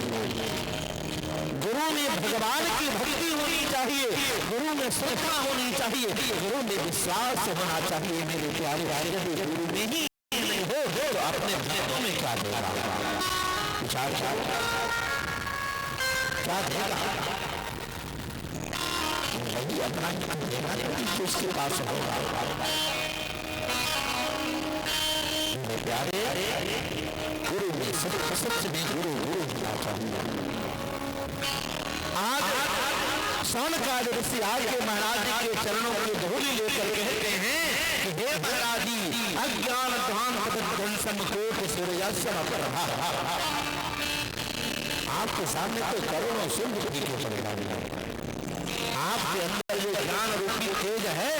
गुरु में भगवान की भक्ति होनी चाहिए, गुरु में श्रद्धा होनी चाहिए, गुरु में विश्वास होना चाहिए। मेरे प्यारे यदि गुरु में ही नहीं हो तो अपने भक्तों में क्या देगा? विचार क्या देगा? वही अपना देगा तो उसके पास होगा। मेरे प्यारे गुरु में सबसे में गुरु होना चाहिए। आज सोनकाद ऋषि आज के महाराज जी के चरणों की धूलि लेकर कहते हैं कि हे महाराज जी, अज्ञान ध्यान समकोट सूर्यासन प्रभा, आपके सामने तो करोड़ों सूर्य फीके पड़े। आपके अंदर जो ज्ञान रूपी तेज है,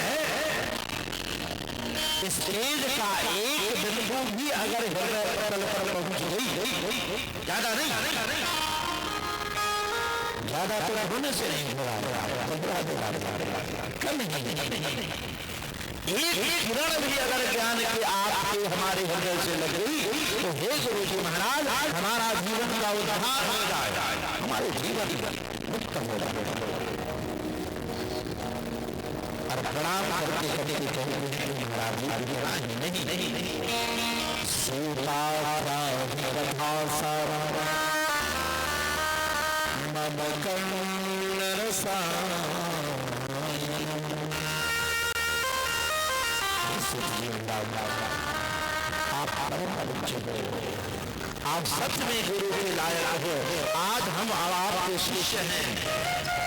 इस तेज का एक बिंदु भी अगर हृदय पटल पर पहुंच गई, ज्यादा नहीं, ज्यादा तो होने से नहीं हो रहा, कम नहीं, एक किरण भी अगर ज्ञान की आपके हमारे हृदय से लग गई तो हे गुरु जी महाराज, हमारा जीवन का उद्धार हो जाए, हमारे जीवन मुक्त हो जाए। और प्रणाम करके कभी कहते हैं महाराज जी नहीं, सीता कथा सारा मम कर्ण आप सच में गुरु के लायक हो। आज हम आपके शिष्य हैं,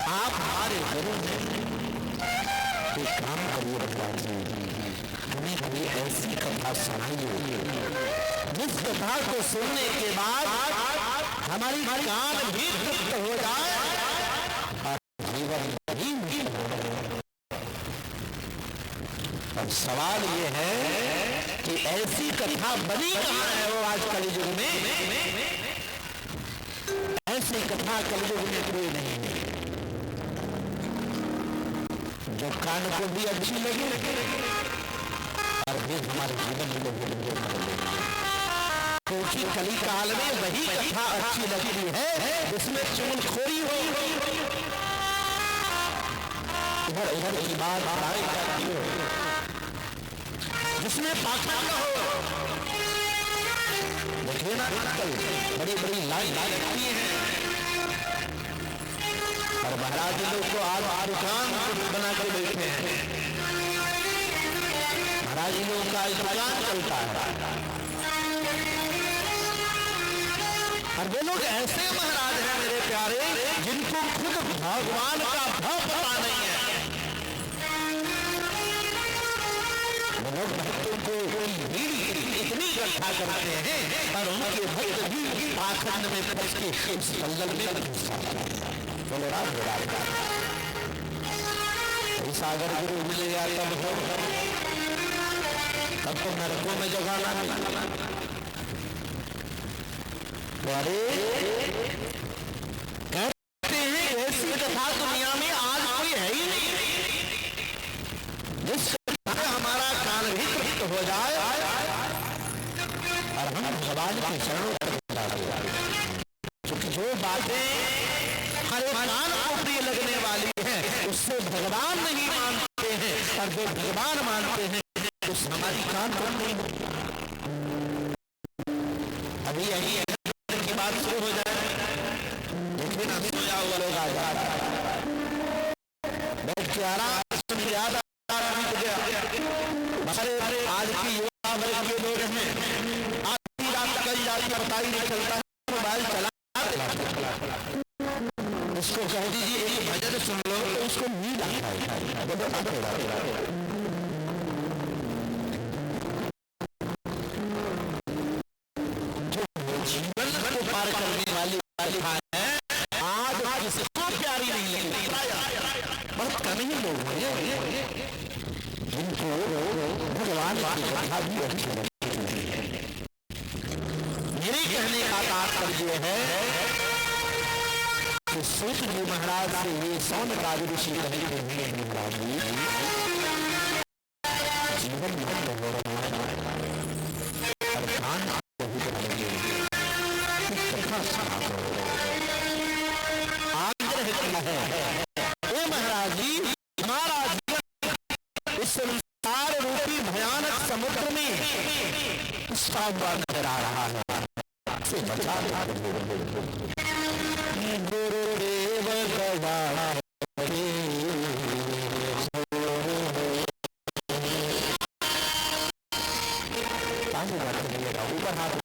आप हमारे गुरु हैं। एक काम करिए भगवान जी, हमें कभी ऐसी कथा सुनाइए जिस कथा को सुनने के बाद हमारी कान भी तृप्त हो जाए और जीवन भी मुक्त हो जाए। अब सवाल ये है कि ऐसी कथा बनी कहाँ है? वो आज कलयुग में ऐसी कथा कलयुग में कोई नहीं है जो कान को भी अच्छी लगे और फिर हमारे जीवन में क्योंकि कली काल में वही कथा अच्छी लगती है जिसमें चुगलखोरी हो, इधर उधर की बात बढ़ाई जाती हो, जिसमें पाखंड हो। देखिए ना आजकल बड़ी बड़ी लाइन लगती है और महाराज लोग को आज दुकान बना कर बैठे हैं। महाराज लोग का दुकान चलता है और वे लोग ऐसे महाराज हैं मेरे प्यारे जिनको खुद भगवान का भाव पता नहीं है। वो लोग भक्तों को इतनी इकट्ठा करते हैं और उनके भक्त भी पाखंड में फंस के उस दलदल में बोलो राम सागर गुरु मिल गया तब तो नरकों में जगह ना मिला। अरे कहते हैं ऐसी कथा दुनिया में आज कोई है ही नहीं जिस हमारा कान भी तृप्त हो जाए और हम भगवान के चरणों पर क्योंकि जो बातें हमारे कान को प्रिय लगने वाली है उससे भगवान नहीं मानते हैं और जो भगवान मानते हैं उस हमारी कान को नहीं। अभी यही की बात शुरू हो जाए, देखिए ना सोया हुआ लोग आ जाए बैठ के आराम से याद बीत गया। अरे आज की युवा वर्ग के लोग हैं आधी रात कल जाती पता ही नहीं चलता है, मोबाइल चला उसको कह दीजिए एक भजन सुन लो तो उसको नींद आता है। जीवन को पार करने वाली कथा है आज किसको प्यारी नहीं लगती। बहुत कम ही लोग हैं जिनको भगवान भगवान की कथा भी अच्छी लगती है। मेरे कहने का तात्पर्य है कि सूत जी महाराज से ये सौनकादि ऋषि कहते हैं महाराज जी जीवन में हो रहा है और ध्यान बहुत रहेंगे कथा सुना करो। आग्रह किया है हे महाराज जी हमारा जीवन इस संसार रूपी भयानक समुद्र में उसका हुआ नजर आ रहा है से बचा गुरुदेव गवा ऊपर हाथ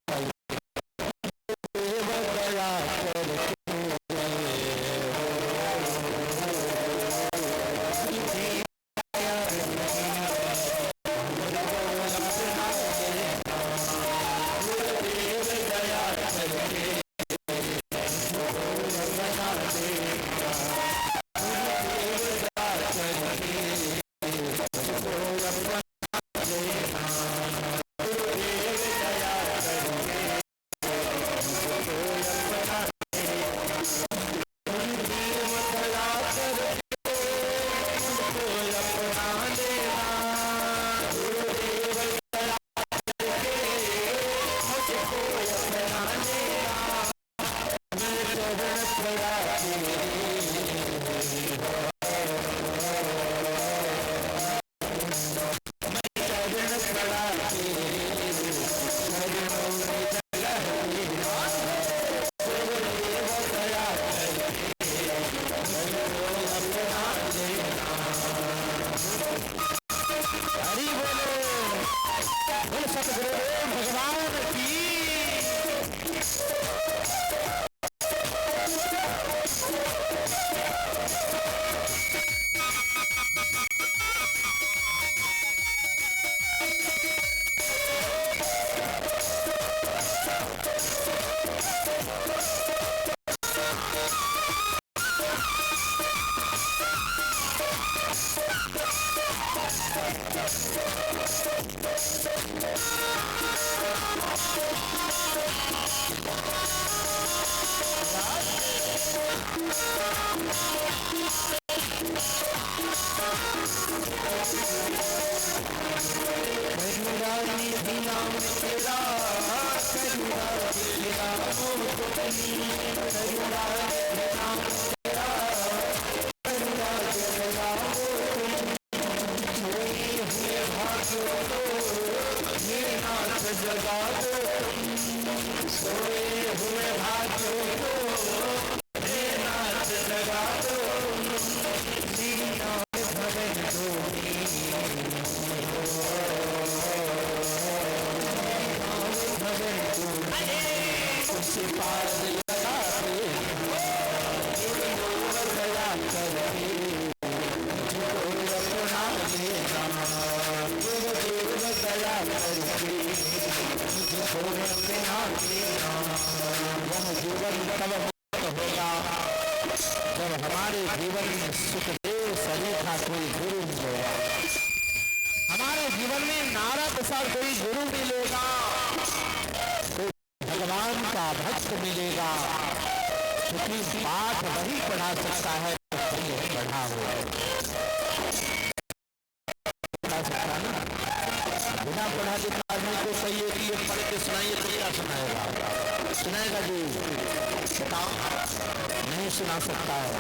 सुना सकता है।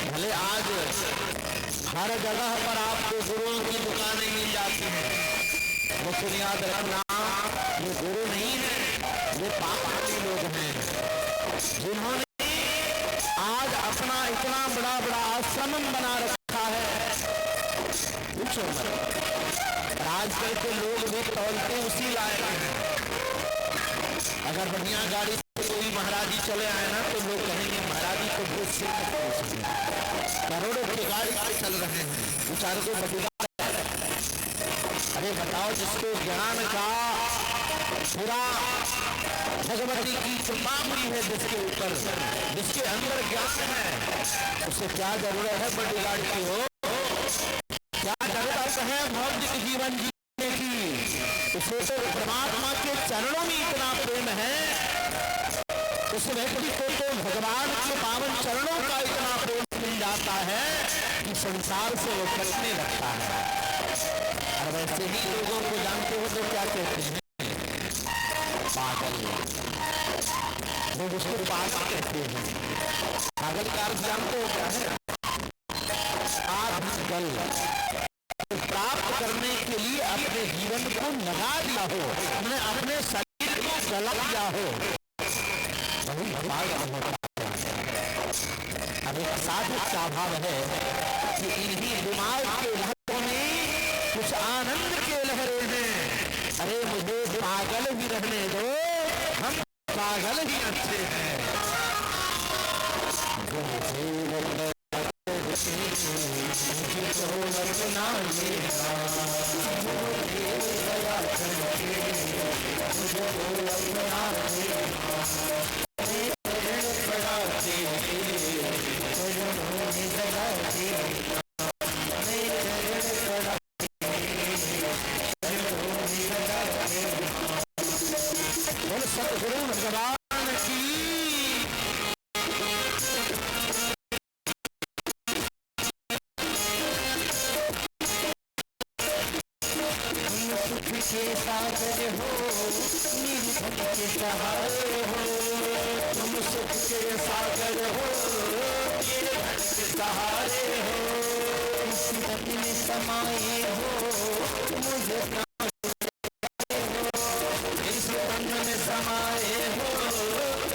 भले आज हर जगह पर आपको गुरुओं की दुकानें मिल जाती हैं, लेकिन याद रखना ये गुरु नहीं है, ये पापी लोग हैं जिन्होंने आज अपना इतना बड़ा बड़ा आश्रम बना रखा है। पूछो आजकल के लोग भी तौलते उसी लायक हैं। अगर बढ़िया गाड़ी कोई महाराज जी चले आए ना तो लोग कहेंगे महाराज जी को बहुत सिर करोड़ों की गाड़ी पे चल रहे हैं, बेचारे को बदला। अरे बताओ जिसको ज्ञान का पूरा भगवती की कृपा हुई है, जिसके ऊपर जिसके अंदर ज्ञान है, उसे क्या जरूरत है बड़ी गाड़ी की हो? क्या जरूरत है भौतिक जीवन जीने उसे तो परमात्मा के चरणों में इतना प्रेम है, उस व्यक्ति को तो भगवान के पावन चरणों का इतना प्रेम मिल जाता है कि संसार से वो कटने लगता है। और वैसे ही लोगों को जानते हो तो क्या कहते हैं, पागल। लोग उसको पागल कहते हैं। पागल का अर्थ जानते हो क्या है? पागल, प्राप्त करने के लिए अपने जीवन को लगा दिया हो, अपने शरीर को जला दिया हो, वही पागल होता है। अब एक साधक का भाव है कि इन्हीं दिमाग के लहरों में कुछ आनंद के लहरें हैं। अरे मुझे पागल भी रहने दो, हम पागल ही अच्छे हैं। सतगुरु भगवान की सुख के सागर हो, निर्धन के सहारे हो, तुम सुख के सागर हो, निर्धन के सहारे हो, तन में समाये हो, मुझे प्राण हो, इस तन में समाये हो,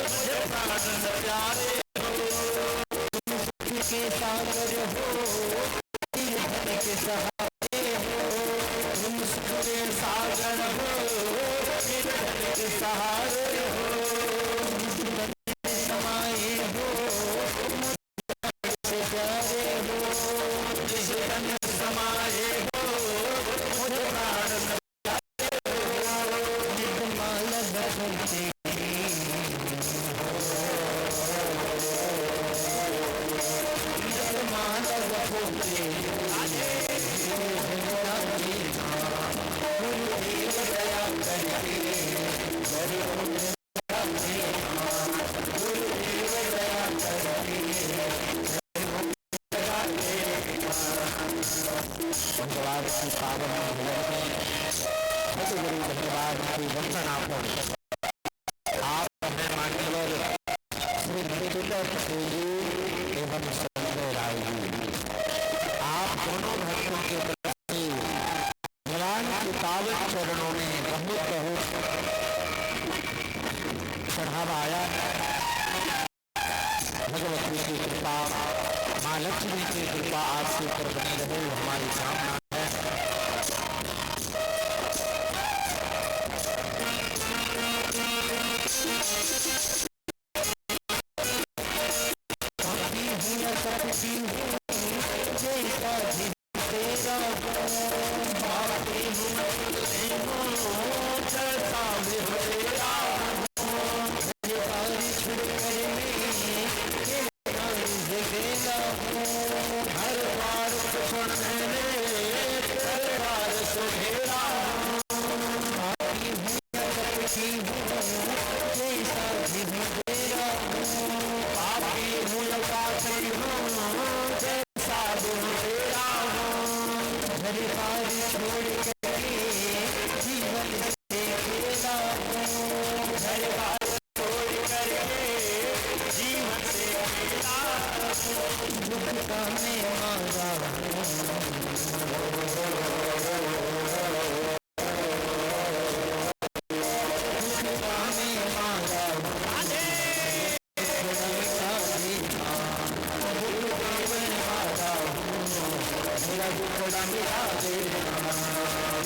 मुझे प्राण प्यारे हो, तुम सुख के सागर हो, निर्धन के सहारे हो, तुम सुख के सागर हो, निर्धन के सहारे हो, तन में समाये हो, मुझे प्यारे हो, जिस तन में समाये हो, मुझे प्राण प्यारे हो, निर्मल बसंती धन्यवाद की पावन सतगुरु धन्यवाद की वंदना पर आप हमें मान्यवर श्री मृत्युंजय जी एवं संजय राय जी, आप दोनों भक्तों के प्रति भगवान के पावन चरणों में बहुत बहुत चढ़ावा आया। भगवती की कृपा, माँ लक्ष्मी की कृपा आपके ऊपर बनी रहे, हमारी कामना है। मेरा दुख मिटा दे।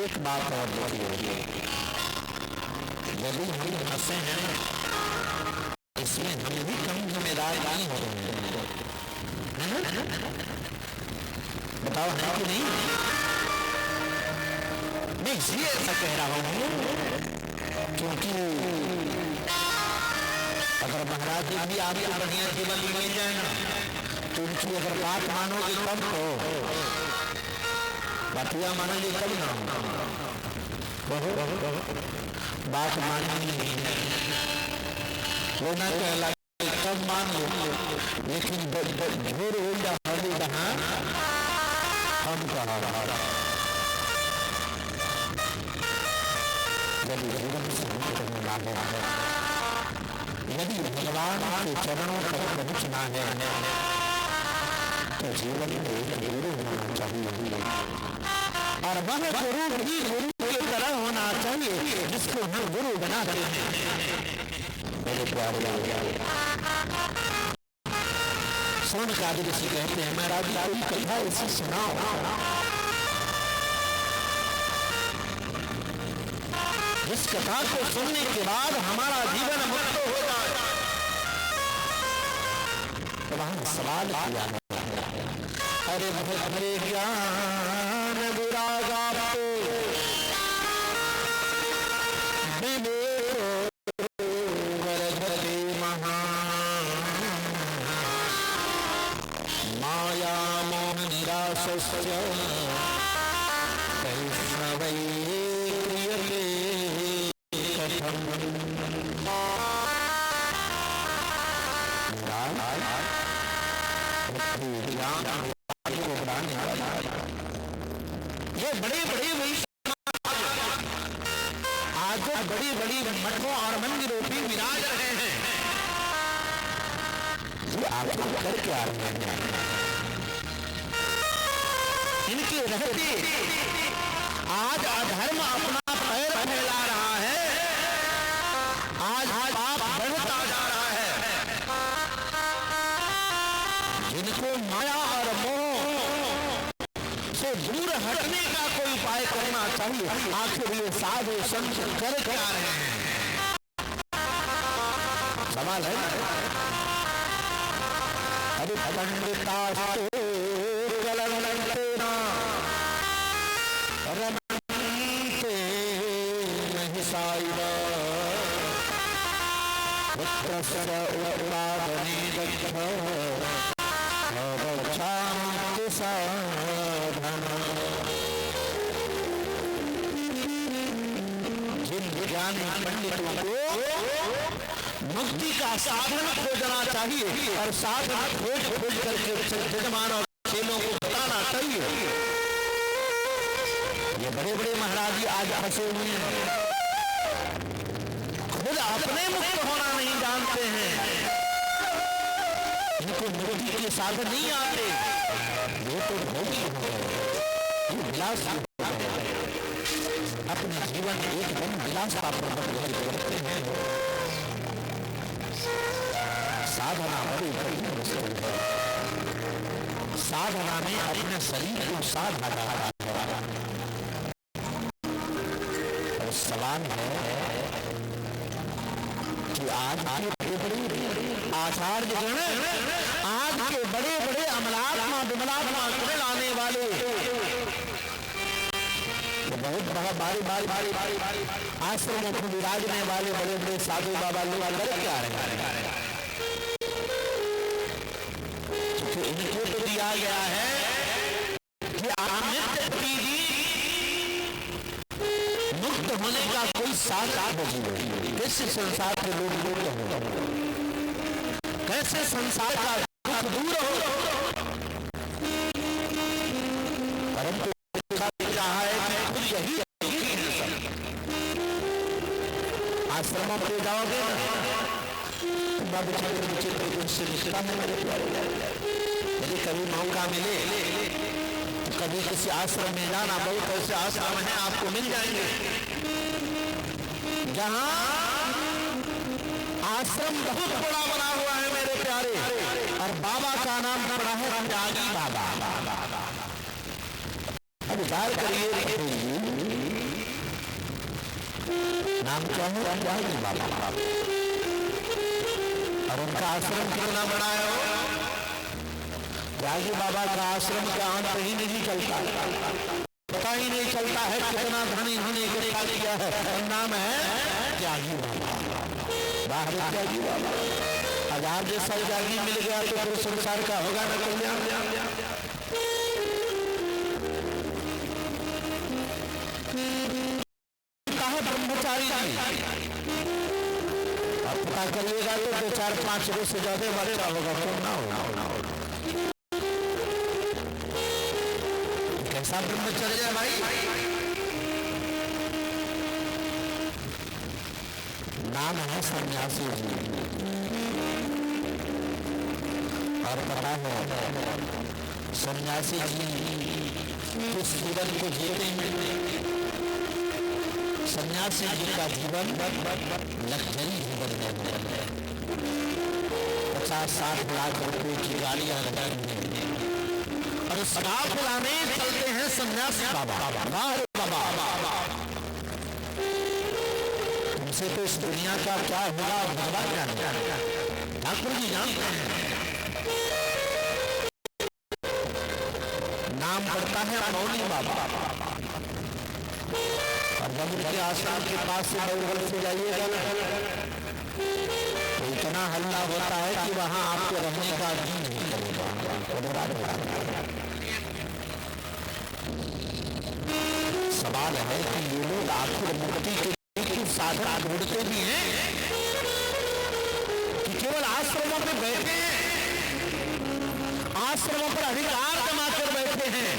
एक बात और देखिए, यदि हम हंसे हैं इसमें हम भी कम जिम्मेदार नहीं हो रहे हैं, बताओ है कि नहीं? मैं इसलिए ऐसा कह रहा हूं क्योंकि अगर महाराज जी भी आपको बढ़िया जीवन मिल जाए ना तो उनकी अगर बात मानोगे तब तो बतिया मानोगे कब ना, बात माननी नहीं है वो ना कहला कब मान लो, लेकिन झोर हो या हली बहा हम कहा यदि जीवन से करने वाले यदि भगवान के चरणों तक पहुंचना है तो जीवन में एक गुरु होना चाहिए और वह गुरु भी गुरु की तरह होना चाहिए जिसको हम गुरु बनाते हैं। मेरे प्यारे सोनकादि ऋषि कहते हैं महाराज कोई कथा ऐसी सुनाओ जिस कथा को सुनने के बाद हमारा जीवन मुक्त हो जाए। तो वहां सवाल किया है, अरे भरे ज्ञान विरागा माया मोह निराश ये बड़े बड़े आज बड़ी बड़ी मठों और मंदिरों पर विराज रहे हैं, ये आपको करके आ रहे हैं। इनके रहते आज अधर्म अपना पैर फैला रहा है, आज पाप बढ़ता जा रहा है। जिनको माया और मोह से दूर हटने का कोई उपाय करना चाहिए, आखिर ये साधु संत कर क्या रहे हैं? सवाल है। अरे पंडिता रमते नहीं साइबा उत्तर उपादनी शांति साधन। जिन ज्ञानी पंडितों को मुक्ति का साधन खोजना चाहिए और साधन खोज खोज करके जजमान और चेलों को बताना चाहिए। ये बड़े बड़े महाराज जी आज फंसे हुए हैं, खुद अपने मुक्त होना नहीं जानते हैं, इनको मुक्ति के साधन नहीं आते, वो तो भोगी हो गए, ये विलास हो गए, अपने जीवन एकदम विलासता पूर्वक करते हैं। साधना बड़ी बड़ी मुश्किल है, साधना में अपने शरीर को साधा जा रहा है। और सवाल है कि आज के बड़े आचार्य गण, आज के बड़े बड़े अमलात्मा विमलात्मा लाने वाले बहुत भारी आश्रमों को विराजने वाले बड़े बड़े साधु बाबा लोग अंदर क्या रहे हैं, तो इनको तो दिया गया है कि आनंद पीढ़ी मुक्त होने का कोई साधन नहीं। कैसे संसार के लोग मुक्त हो, कैसे संसार का दुख दूर हो, परंतु कहा है कि खुद यही है सब। आश्रमों पे जाओगे ना, विचित्र कुछ से रिश्ता है मेरे प्यारे। यदि कभी मौका मिले तो कभी किसी आश्रम में जाना, बहुत ऐसे आश्रम हैं आपको मिल जाएंगे जहां आश्रम बहुत बड़ा बना हुआ है मेरे प्यारे, और बाबा का नाम पड़ा है त्यागी बाबा। अब विचार करिए नाम क्या है, त्यागी बाबा, और उनका आश्रम कितना बड़ा है। त्यागी बाबा का आश्रम का अंत ही नहीं चलता, पता ही नहीं चलता है कितना धन इन्होंने इकट्ठा किया है। नाम है त्यागी बाबा, बाहर त्यागी बाबा। हजार जैसा त्यागी मिल गया तो फिर संसार का होगा ना कल्याण। कहा ब्रह्मचारी अब पता करिएगा तो 4-5 रोज से ज्यादा बच्चा होगा, क्यों ना होगा। कैसा ब्रह्मचर्य है भाई, नाम है सन्यासी जी। और पता है सन्यासी जी किस जीवन को जीते हैं। सन्यासी जी का जीवन लग्जरी जीवन है। 50-60 लाख रुपए की गाड़ियां लगाई हैं और स्टाफ लाने चलते हैं सन्यासी बाबा। बाबा तुमसे तो इस दुनिया का क्या होगा भगवान जाने, ठाकुर जी जानते हैं। नाम पड़ता है मौनी बाबा, और जब उनके आश्रम के पास से बड़े से जाइएगा तो इतना हल्ला होता है कि वहां आपको रहने का जी नहीं करेगा। सवाल है कि ये लोग आखिर मुक्ति के साधन ढूंढते भी हैं कि केवल आश्रमों पे बैठे हैं, आश्रमों पर अधिकार जमा कर बैठे हैं।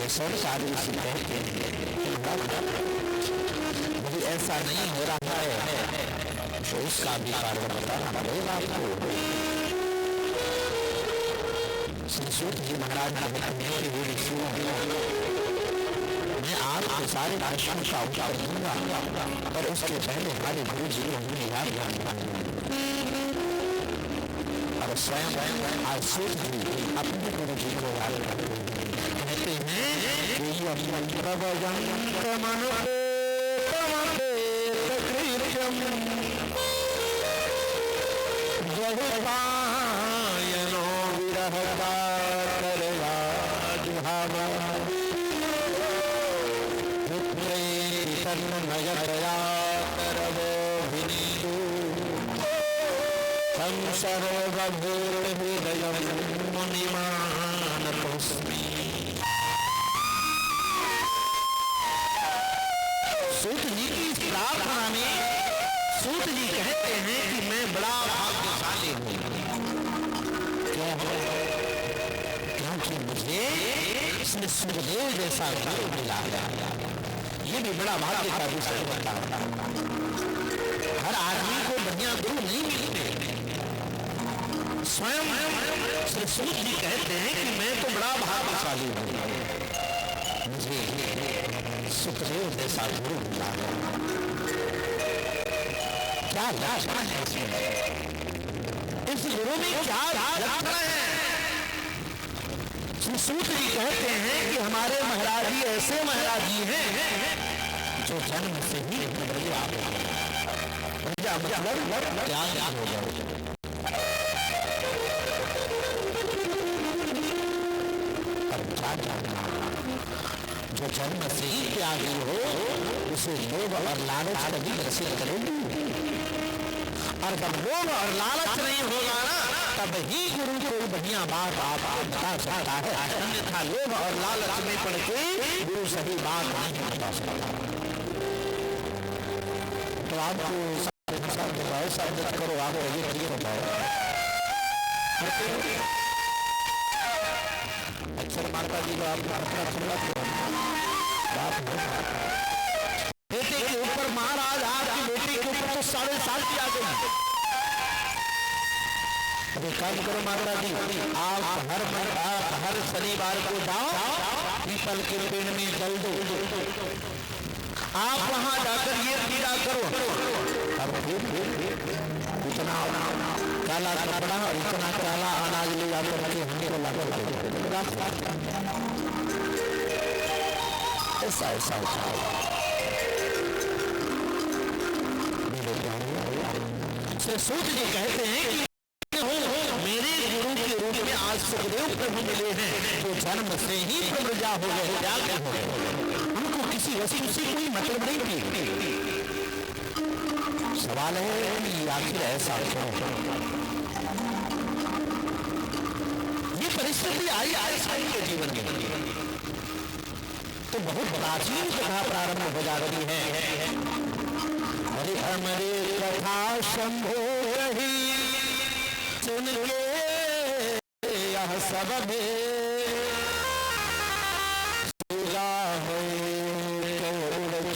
ये सब सारे कहते हैं, यदि ऐसा नहीं हो रहा है तो इसका भी कारण बताना पड़ेगा आपको। श्री सूत जी महाराज मैं आपके सारे प्रश्नों का उत्तर दूंगा, पर उसके पहले हमारे गुरु जी को हमें याद रखना और स्वयं आज सूत जी अपने गुरु जी को याद कहते हैं सूत जी की इस प्रार्थना में सूत जी कहते हैं कि मैं बड़ा भाग्यशाली हूँ। क्यों है? क्योंकि मुझे इसमें सुखदेव जैसा गुरु मिला है। ये भी बड़ा भाग्य का विषय होता है। हर आदमी को बढ़िया गुरु नहीं मिलते। स्वयं श्री सूत जी कहते हैं कि मैं तो बड़ा भाग्यशाली हूँ, मुझे सुखदेव जैसा गुरु मिला है। क्या लक्षण है इसमें? इस गुरु में क्या लक्षण है? श्री सूत जी कहते हैं कि हमारे महाराज जी ऐसे महाराज जी हैं जो जन्म से ही प्रजा मतलब त्याग हो गए। जो जन्म से ही त्यागी हो उसे लोभ और लालच कभी ग्रसित करेगी। और जब लोभ और लालच नहीं होगा ना तब ही गुरु कोई बढ़िया बात आपको बता सकता है, अन्यथा लोभ और लालच में पड़ के गुरु सही बात नहीं बता सकता। तो आपको शब्द करो, आप ये बताओ अक्षर माता जी को आप बेटे के ऊपर महाराज आपकी बेटी के ऊपर तो 7.5 साल की आ गई। अरे काम करो माता जी, आप हर शनिवार को जाओ पीपल के पेड़ में जल दो, आप वहां जाकर ये पूजा करो। अब इतना काला कपड़ा और इतना काला अनाज ले जाकर के हमको लगा ऐसा ऐसा सूत जी कहते हैं कि मेरे गुरु के रूप में आज सुखदेव प्रभु मिले हैं, तो जन्म से ही प्रजा हो गए, त्याग हो गए, उनको किसी वस्तु से कोई मतलब नहीं थी। सवाल है कि आखिर ऐसा क्यों? ये परिस्थिति आई साई के जीवन में तो बहुत प्राचीन कथा प्रारंभ हो जा रही है। हरे हमारे कथा शंभो रही सुन के यह सब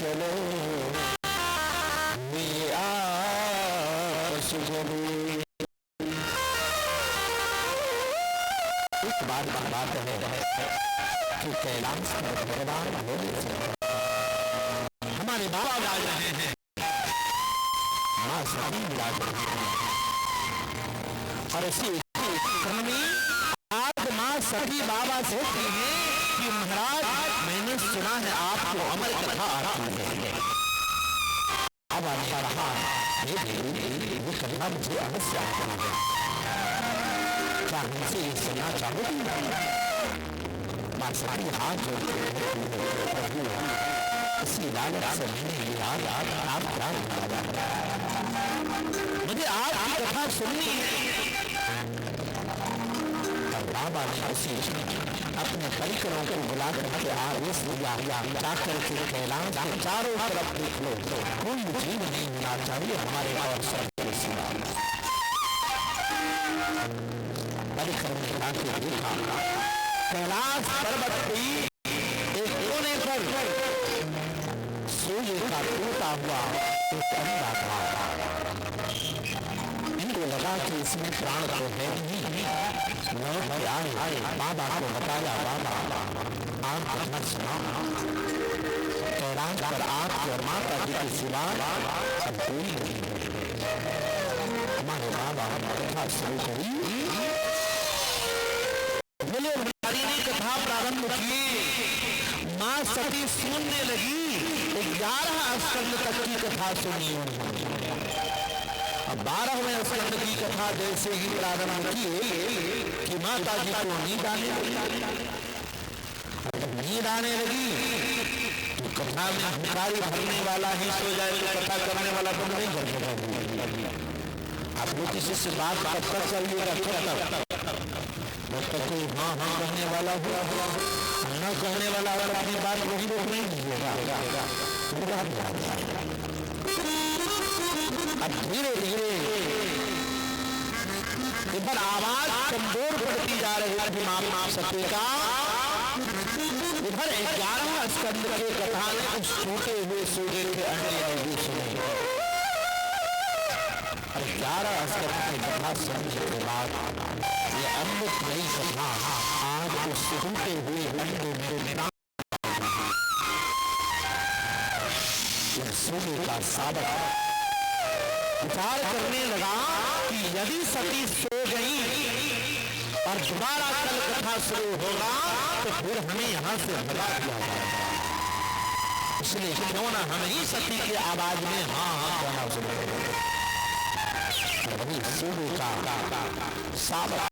चलो बात है कि कैलाश भगवान हमारे बाबा गाज रहे हैं, माँ सभी गाज रहे हैं, और इसी क्रम में आज माँ सभी बाबा से हैं कि महाराज मैंने सुना है आपको अमर कथा आती है। अब अच्छा रहा ये कथा मुझे अवश्य आती है, क्या हमसे ये सुनना चाहोगी? माँ सभी हाथ जोड़ते इसी लालच से मैंने याद आप मुझे आपकी कथा सुननी है। बाबा ने उसी अपने परिकरों को बुला करके आवेश दिया, जाकर के कैलाश चारों तरफ देख लो, कोई जीव नहीं होना चाहिए हमारे और सबके सिवा। परिकर में जाके देखा कैलाश पर्वत की एक कोने पर सूर्य का टूटा हुआ एक अंडा था। इनको लगा कि इसमें प्राण तो है नहीं, लौट के आए बाबा को बताया, बाबा आप अपना सुना कैलाश पर आपके और माता जी के सिवा अब कोई नहीं है। हमारे बाबा कथा शुरू करी, बोले कथा प्रारंभ की, माँ सती सुनने लगी, 11 स्कंद तक की कथा सुनी। अब 12वें स्कंद की कथा जैसे ही प्रारंभ की कि माता जी को नींद आने लगी। नींद आने लगी तो कथा में हंकारी भरने वाला ही सो जाए तो कथा करने वाला तो नहीं कर। आप लोग किसी से बात कब तक करिएगा? जब तक कोई हाँ हाँ कहने वाला हुआ न कहने वाला अगर अपनी बात वही रोक नहीं दीजिएगा। अब धीरे धीरे इधर आवाज कमजोर पड़ती जा रही थी माँ सती का। इधर 11 स्कंद के कथा ने उस टूटे हुए सूर्य के अंडे भी सुने। 11 स्कंद की कथा सुनने के बाद ये अमृत नई कथा आज उस टूटे हुए अंडे में सूर्य का साबक विचार करने लगा कि यदि सती सो गई और दोबारा कल कथा शुरू होगा तो फिर हमें यहाँ से हटा दिया जाएगा, इसलिए क्यों ना हम ही सती की आवाज में हाँ हाँ कहना शुरू करें। सूर्य का साबक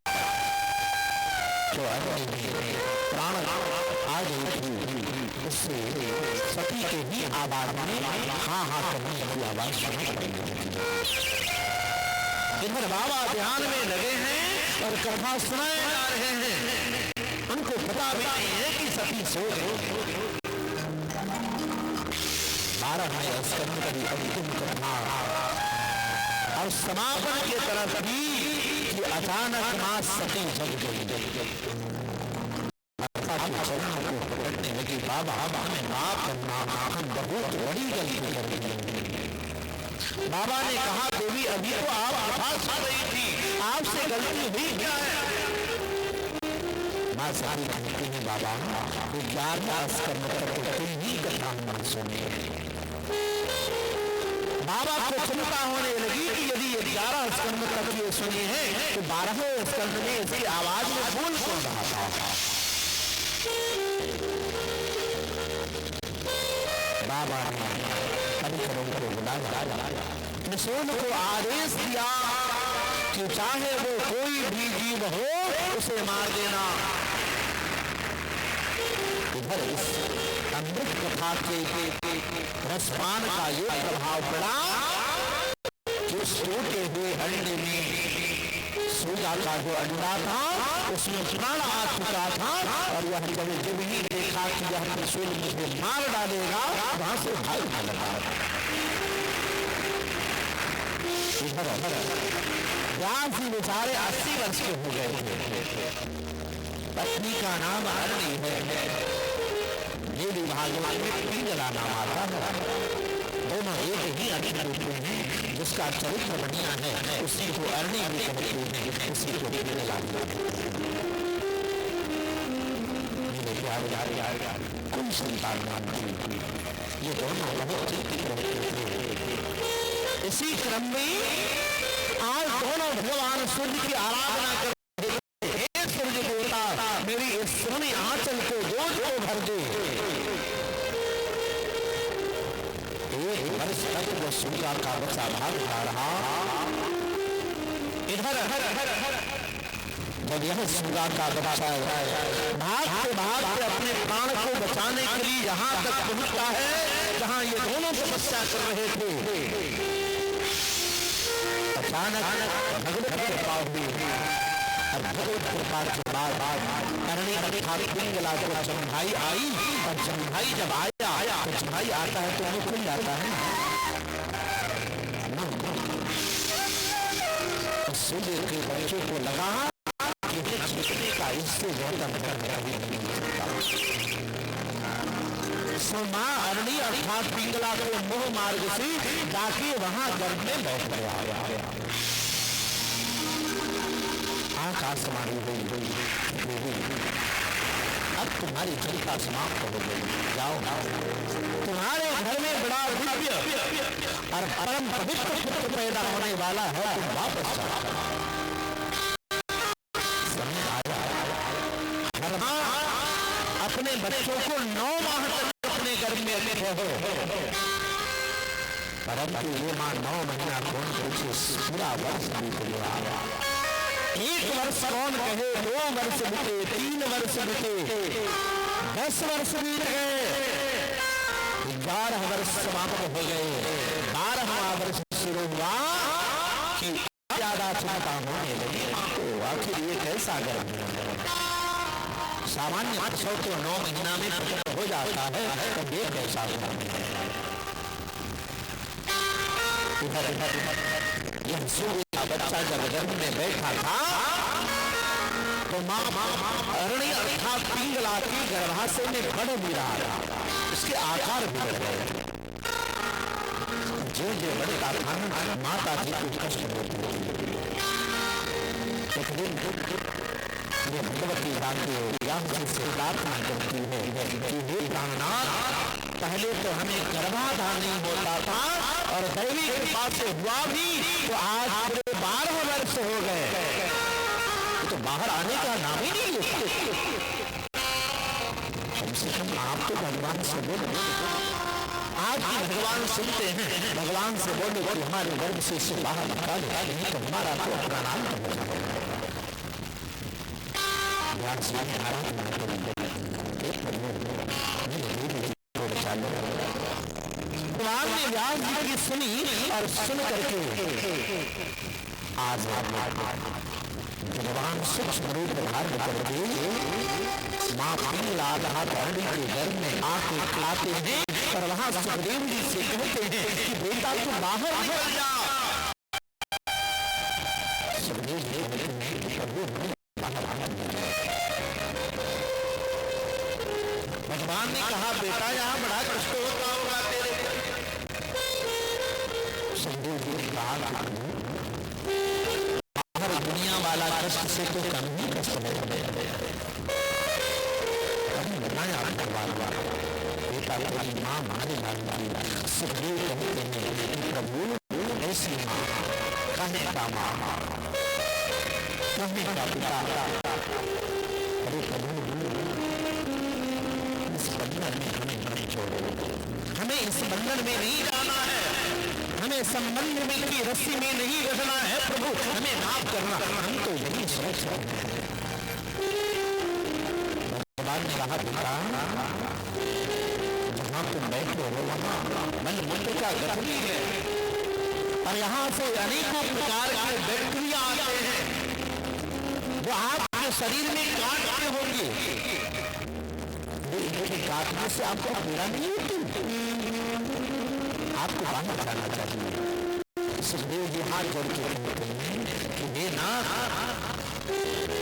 जो अग्नि में प्राण आ गई थी, उससे सती के भी आवाज में हाँ हाँ करने की आवाज सुनाई पड़ी। इधर बाबा ध्यान में लगे हैं और कथा सुनाए जा रहे हैं। उनको पता भी नहीं है कि सती सो गई। 12वें स्कंद की अंतिम कथा और समापन की तरफ भी कि अचानक मां सती जग गई। चरणों को पकड़ने लगी, बाबा हमें माफ करना, हम बहुत बड़ी गलती कर दी। बाबा ने कहा देवी अभी तो आप कथा सुन रही थी, आपसे गलती हुई क्या है? मां सारी कहती है बाबा 11वां स्कंद तक तुम ही कथा न सुने। बाबा को चिंता होने लगी कि यदि 11 स्कंद तक ये सुनी है तो 12वें स्कंद में इसकी आवाज में बोल कौन रहा था? बाबा ने परिकरों को बुलाया, त्रिशूल को आदेश दिया कि चाहे वो कोई भी जीव हो उसे मार देना। इधर इस अमृत कथा के रसपान का ये प्रभाव पड़ा कि उस टूटे हुए अंडे में सूजा का जो अंडा था उसमें प्राण आ चुका था और यह जब ही देखा कि यह त्रिशूल मुझे मार डालेगा वहां से भागने लगा। व्यास जी बेचारे 80 वर्ष के हो गए थे। पत्नी का नाम अरणी है, देवी भागवत में पिंगला नाम आता है। दोनों एक ही अरणी रूप हैं, जिसका चरित्र बढ़िया है उसी को अरणी भी कहते हैं, उसी को पिंगला कोई संतान नहीं। ये दोनों बहुत चिंतित रहते थे। इसी क्रम में आज दोनों भगवान सूर्य की आराधना कर, हे सूर्य देवता मेरी इस सोनी आंचल को रोज को भर दे। एक वर्ष तक वो सूर्य का बच्चा भागता रहा। इधर जब यह सूगा का बच्चा भागते अपने प्राण को बचाने के लिए यहाँ तक पहुंचता है जहाँ ये दोनों तपस्या कर रहे थे, अचानक भगवत कृपा हुई और भगवत कृपा के बाद अरणी अर्थात पिंगला को जम्भाई आई और जम्भाई जब आया तो जम्भाई आता है तो वो खुल जाता है। सूर्य के बच्चे को लगा का इससे मां अरणी अर्थात पिंगला को मोह मार्ग से जाके वहां गर्भ में बैठ गया। आकाशवाणी हुई, अब तुम्हारी चिंता समाप्त हो गई, जाओ तुम्हारे घर में बड़ा दिव्य और परम पवित्र पुत्र पैदा होने वाला है, तुम वापस जाओ। अपने बच्चों को 9 माह तक अपने गर्भ में रहो, परंतु ये मां 9 महीना कौन पूछे, पूरा वर्ष बीत गया। 1 वर्ष कौन कहे, 2 वर्ष बीते, 3 वर्ष बीते, 10 वर्ष बीत गए, 11 वर्ष समाप्त हो गए। 12वां वर्ष शुरू हुआ कि ज्यादा चिंता होने लगी, आखिर ये कैसा गर्भ है? सामान्य प्रसव तो 9 महीना में प्रकट हो जाता है, तो ये कैसा हुआ? यह सूर्य का बच्चा जब गर्भ में बैठा था तो मां अरणी अर्थात पिंगला के गर्भाशय में बढ़ भी रहा था, उसके आकार बिगड़ गए। जो जो बढ़ता था माता जी को कष्ट होती थी। एक दिन ये भगवती रानी से प्रार्थना करती है कि हे प्राणनाथ, पहले तो हमें गर्भाधान नहीं होता था और दैवी कृपा से हुआ भी तो आज पूरे 12 वर्ष हो गए, तो बाहर आने का नाम ही नहीं लेता। कम से कम आप तो भगवान से बोलो, आज भी भगवान सुनते हैं, भगवान से बोलो कि हमारे गर्भ से इसे बाहर निकाले, नहीं तो हमारा तो अपना नाम हो जाएगा। व्यास जी ने आराधना करी। भगवान ने व्यास जी की सुनी और सुन करके आज भगवान सूक्ष्म रूप धारण करके माँ पीलाधा धरणी के घर में आके खिलाते हैं और वहां सुखदेव जी से कहते हैं कि बेटा तू बाहर निकल जा। सुखदेव जी कहते हैं कि प्रभु भगवान ने कहा बेटा यहाँ बड़ा कष्ट होता होगा तेरे। सुखदेव जी ने कहा हर दुनिया वाला कष्ट से तो कम ही कष्ट है। बताया बेटा तेरी माँ मारे डाली। सुखदेव कहते हैं प्रभु ऐसी माँ कहने का माँ कहने का पिता। अरे प्रभु इस बंधन में हमें नहीं छोड़ो, हमें इस बंधन में नहीं जाना है, हमें संबंध में की रस्सी में नहीं रहना है। प्रभु हमें माफ करना, हम तो यही सुरक्षा है। भगवान ने कहा बेटा जहाँ तुम बैठे हो वहाँ मन मंत्र का गठरी है और यहाँ से अनेकों प्रकार के बैक्टीरिया आते हैं जो आपके शरीर में काटते होंगे। काटने से आपको पीड़ा नहीं होती, आपको बाहर जाना चाहिए। सुखदेव जी हाथ जोड़ के कहते हैं कि बेनाथ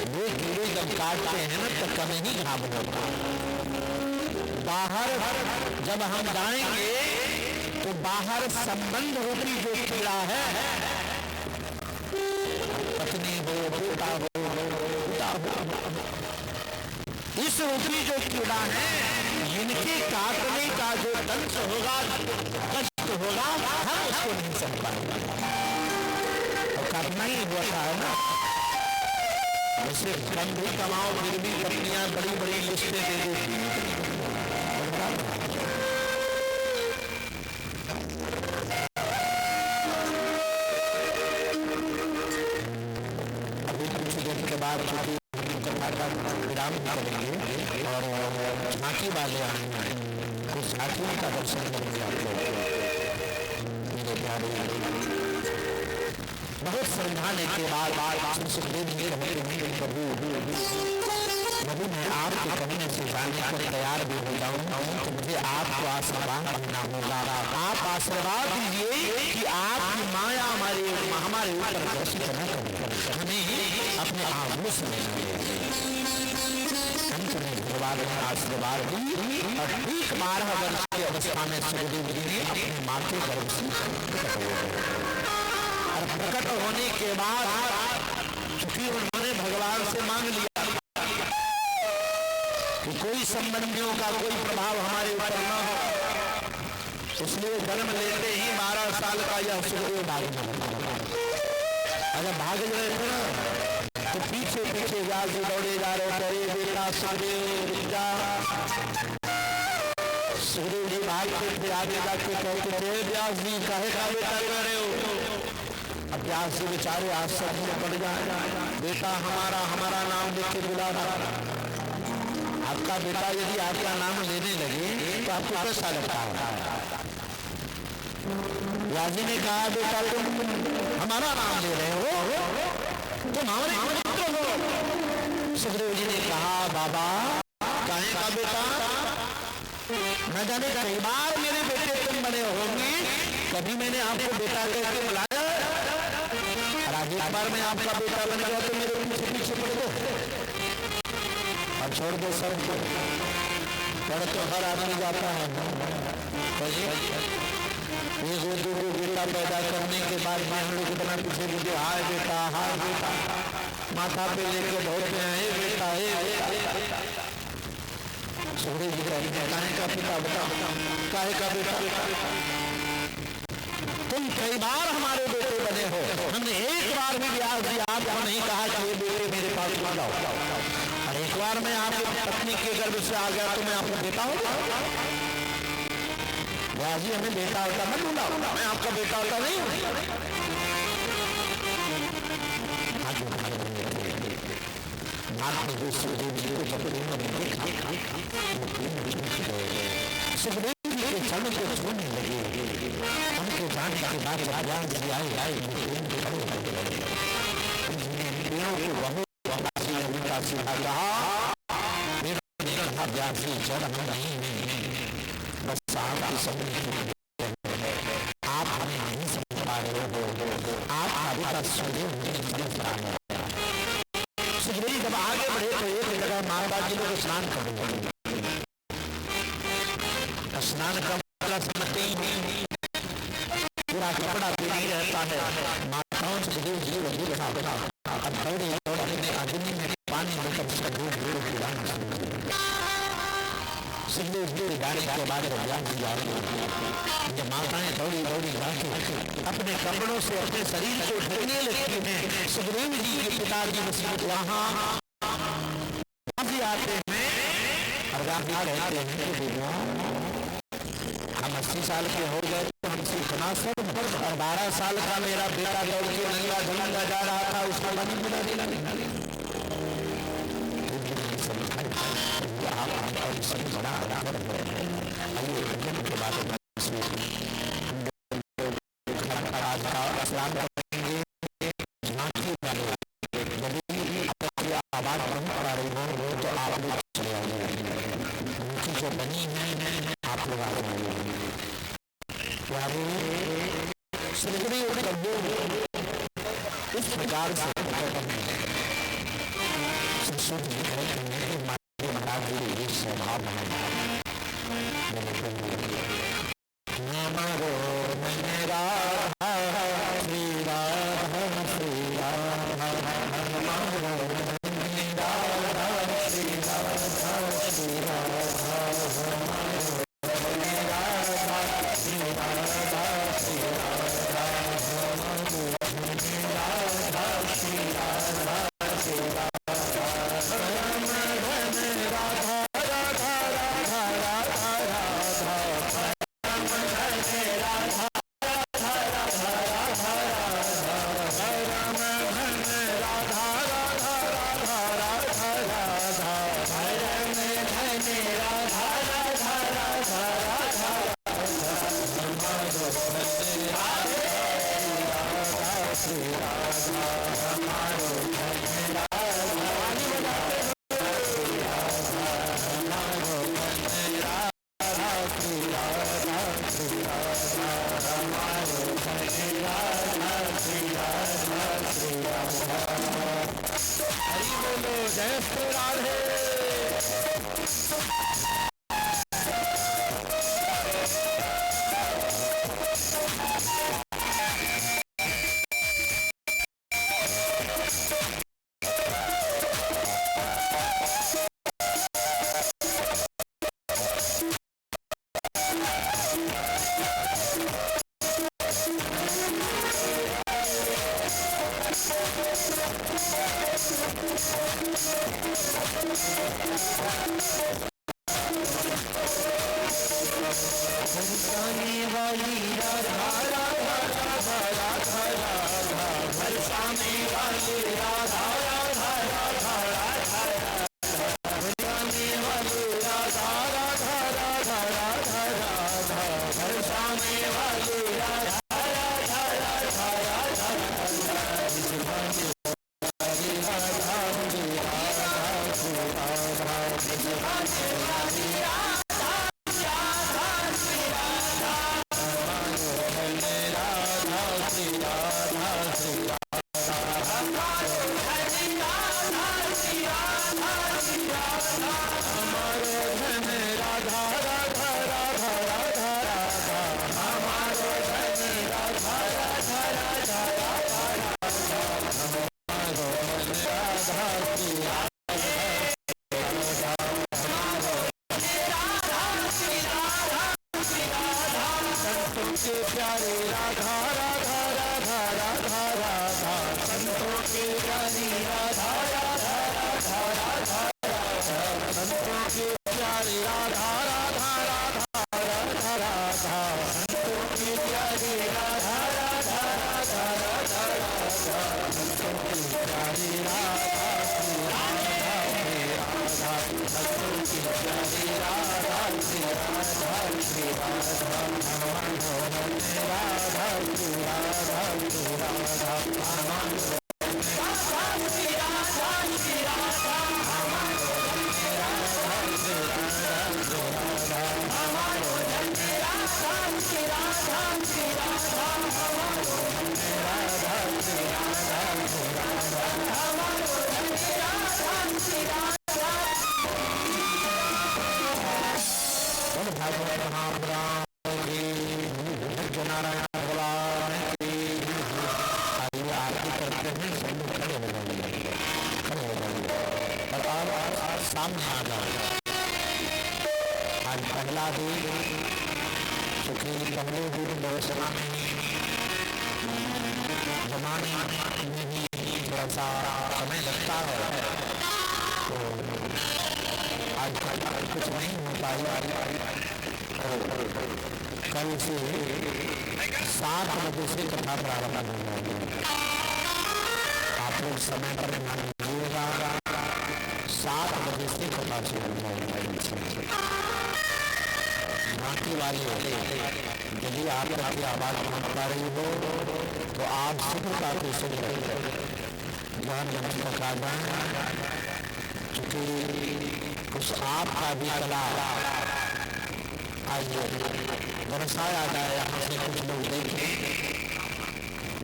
वो कीड़े जब काटते हैं ना तो कम ही घाव होता। बाहर जब हम जाएंगे तो बाहर संबंध रूपी जो कीड़ा है, पत्नी हो बेटा हो इस रूपी जो कीड़ा है, इनके काटने का जो दंश होगा, कष्ट होगा, हम उसको नहीं सह पाएंगे। तो काटना ही होता है ना। जैसे कम भी कमाओ फिर भी पत्नियां बड़ी बड़ी लिस्टें दे देती हैं। अभी कुछ देर के बाद विराम करेंगे और झांकी वाले आएंगे, कुछ झांकियों का दर्शन करेंगे आप लोग। मेरे प्यारे बहुत समझाने के बाद सुखदेव जी कहते हैं प्रभु मैं आपके कहने से जाने को तैयार भी हो जाऊँ तो मुझे आपको आशीर्वाद करना होगा। आप आशीर्वाद दीजिए कि आपकी माया हमारे ऊपर ग्रसित न करे, हमें अपने आभूष में भगवान ने आशीर्वाद दी और ठीक 12 वर्ष की अवस्था में सुखदेव जी ने अपने माथे गर्भ से प्रकट हो गए। और प्रकट होने के बाद चूंकि उन्होंने भगवान से मांग लिया कि कोई संबंधियों का कोई प्रभाव हमारे ऊपर न हो, इसलिए जन्म लेते ही 12 साल का यह सुखदेव भागने लगा। अगर भाग रहे थे ना तो पीछे पीछे व्यास जी दौड़े जा रहे थे। बेटा सुखदेव सुखदेव जी भागते थे, आगे जाके कहते थे व्यास जी काहे का बेटा कर रहे हो। अब व्यास जी बेचारे आश्चर्य में पड़ जाए, बेटा हमारा नाम लेके के बुला रहा। आपका बेटा यदि आपका नाम लेने लगे तो आपको कैसा लगता है। व्यास जी ने कहा बेटा तुम हमारा नाम ले रहे हो, तुम हमारे पुत्र हो। सुखदेव जी ने कहा बाबा काहे का बेटा, न जाने कई बार मेरे बेटे तुम बने होंगे, कभी मैंने आपको बेटा कहकर बुलाया। एक बार मैं आपका बेटा बन गया तो मेरे पीछे पीछे पड़ दो और छोड़ दो सब। पढ़ तो हर आदमी जाता है, एक दो बेटा पैदा करने के बाद हम लोग इतना पीछे पीछे हाय बेटा माथा पे लेके दौड़ते हैं बेटा सुखदेव जी काहे का पिता बताओ, काहे का बेटा। तुम कई बार हमारे बेटे बने हो, हमने एक बार भी व्यास जी आपको नहीं कहा कि ये बेटे मेरे पास बुलाओ। और एक बार मैं आपकी पत्नी के गर्भ से आ गया तो मैं आपको बेटा होगा। व्यास जी हमें बेटा होता मत बुलाओ, मैं आपका बेटा होता नहीं। आपने जो सुखदेव जी को जब देखा सुखदेव जी के चरण को छूने लगे। उनके जाने के बाद राजा जी आए उनका सीधा कहा व्यास जी चरण नहीं बस आपकी समझ आप हमें नहीं समझ पा रहे हो, आपका सुखदेव नहीं समझ पा रहे। सुखदेव जब आगे बढ़े तो एक जगह माता जी लोग स्नान कर रहे, स्नान का मतलब समझते ही पूरा कपड़ा पीढ़ी रहता है। माताओं सुखदेव जी को देखा अब दौड़े दौड़े अग्नि में पानी लेकर उसका दूध पिलाना शुरू कर दिया। सुखदेव जी गाने के बाद जब माताएं दौड़ी दौड़ी जाके अपने कपड़ों से अपने शरीर को ढकने लगती हैं, सुखदेव जी के पिताजी वशिष्ठ वहां आते हैं और कहते हैं हम 80 साल के हो गए तो हमसे इतना सब, और 12 साल का मेरा बेटा दौड़ के नंगा धुलंगा जा रहा था, उसको पानी पिला देना। बड़ा आराम है। आइए के बाद आवाज आ रही हो तो आप लोग चले आइए, उनकी जो बनी है आप लोग आ इस प्रकार से स्वभाव नमो मेरा श्री राधा श्री राधा नमो मेरा श्री राधा श्री राधा जय श्री राधे। राधे राधे सामने आ जाओ। आज पहला दिन चूंकि पहले दिन व्यवस्था में जमाने में भी थोड़ा सा समय लगता है, तो आज कुछ नहीं हो पाई। कल से 7 बजे से कथा प्रारंभ हो जाएगी। आप लोग समय पर मान लीजिएगा, 7 बजे से कथा शुरू हो जाएगी। बाकी वाले यदि आप आपकी आवाज पहुंच पा रही हो तो आप शीघ्रता से ध्यान तक आ जाए, क्योंकि कुछ आपका भी कला आइए दर्शाया जाए। यहाँ से कुछ लोग देखें,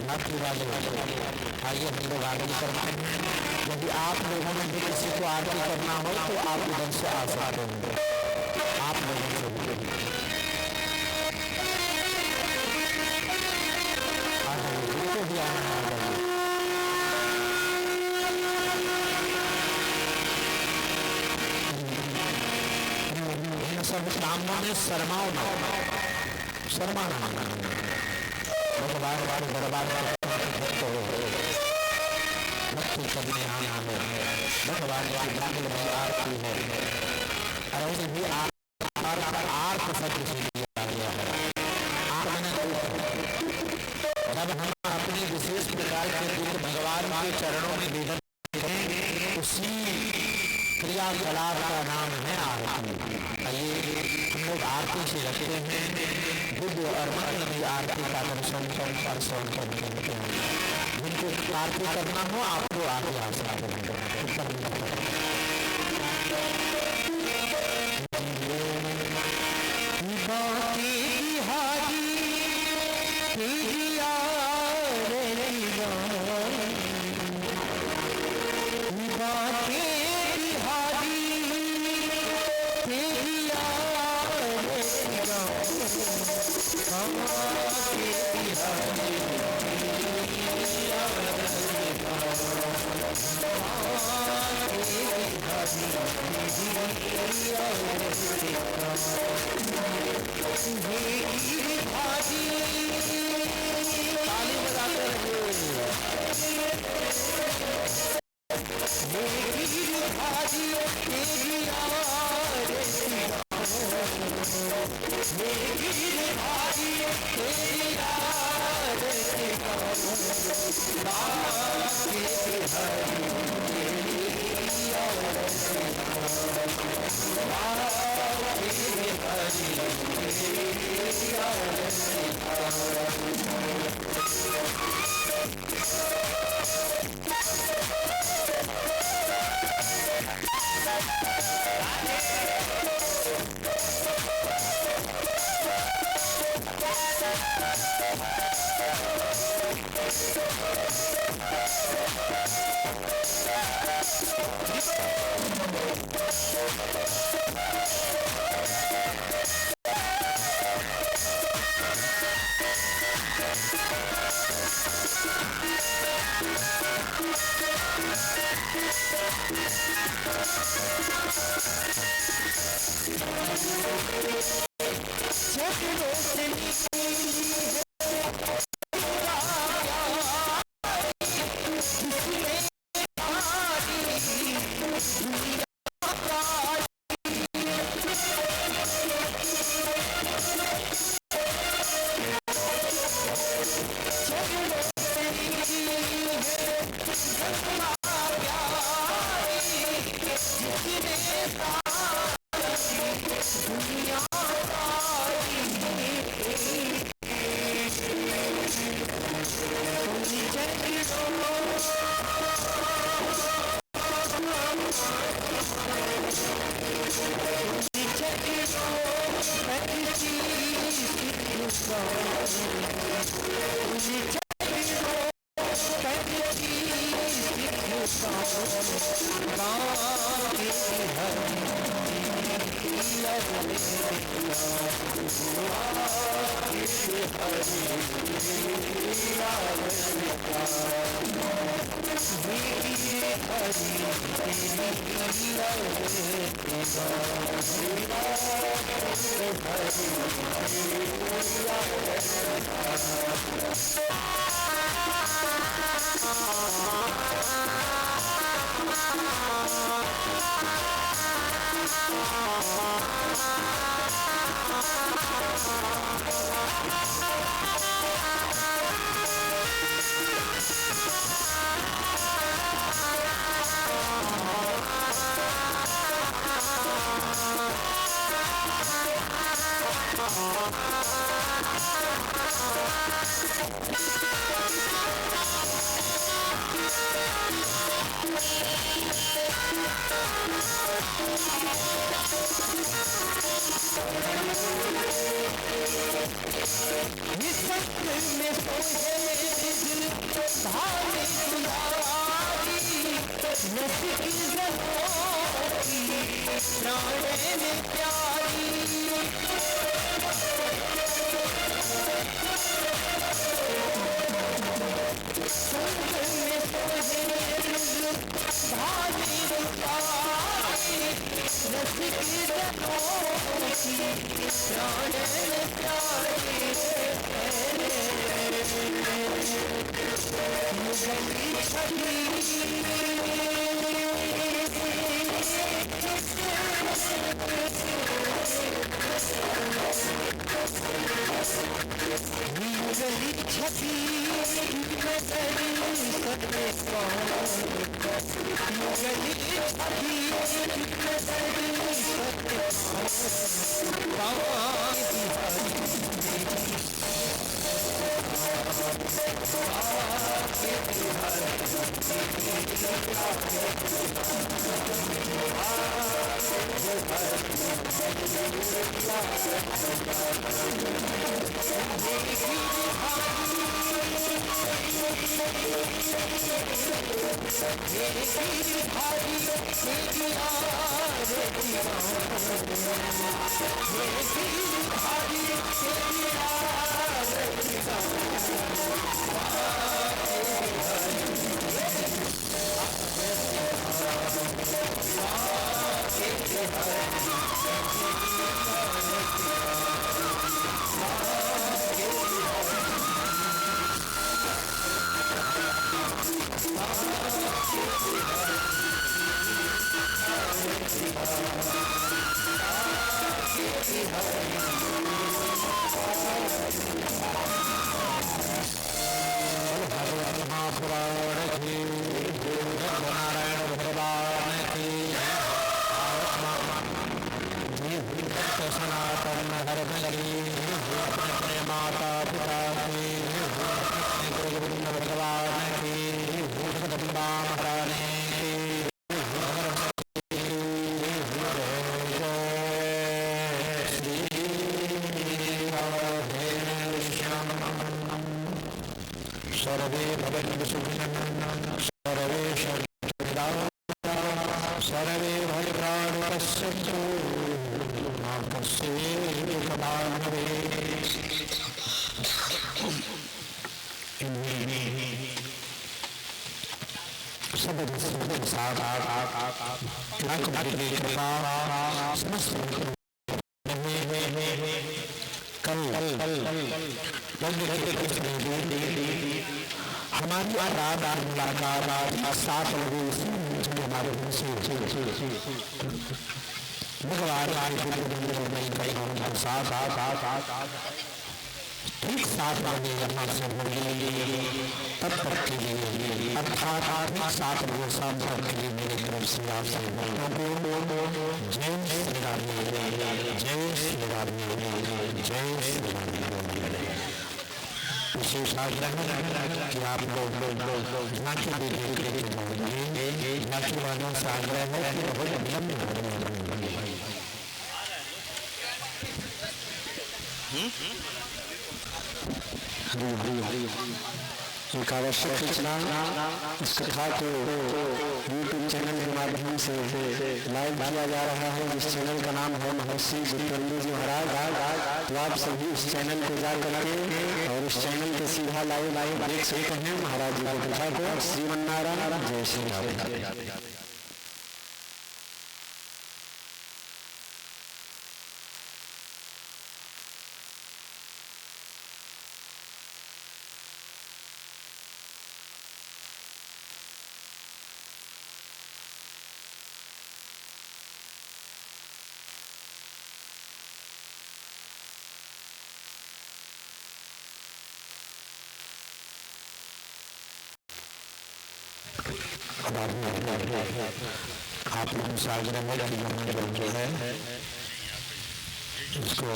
बाकी वाले आइए हम लोग आरती करते हैं। यदि आप लोगों में भी किसी को आरती करना हो तो आप इधर से आ सकते हैं। आप लोगों से भी आना सब सामने में शर्माओ ना, शर्माना भगवान वाले दरबार भक्ति करने आना है। भगवान की मंगल में आरती है और उसे भी आर्त शब्द से लिया गया है। जब हम अपने विशेष प्रकार के दिल भगवान के चरणों में निवेदन करें, उसी क्रियाकलाप का नाम है आरती। आइए हम लोग आरती से रखते हैं। बुद्ध और मंगलमयी आरती का दर्शन करते हैं। जिनको आरती करना हो आपको आगे आ सकते हैं। दुनिया सर्वे भवन्तु सुखिनः सर्वे सर्वे भद्राणि पश्यन्तु मा कश्चित् हमारी रात मुलाकात 7 बजे हमारे ठीक 7 बजे हमारे तब तक के लिए अर्थात 7 बजे शाम तक के लिए मेरे तरफ से आपसे जय श्री राम, जय श्री राम, जय श्री राम। विशेष आग्रह कि आप लोग नाट्य नाट्य वालों से आग्रह है कि बहुत विलम्ब एक आवश्यक सूचना, इस कथा को यूट्यूब चैनल के माध्यम से लाइव किया जा रहा है, जिस चैनल का नाम है महर्षि विक्रमी जी महाराज। तो आप सभी उस चैनल को जा करके और उस चैनल के सीधा लाइव देख सकते हैं महाराज जी की कथा को। श्रीमन्नारायण, जय श्री राम। आप लोग सागर में जो है इसको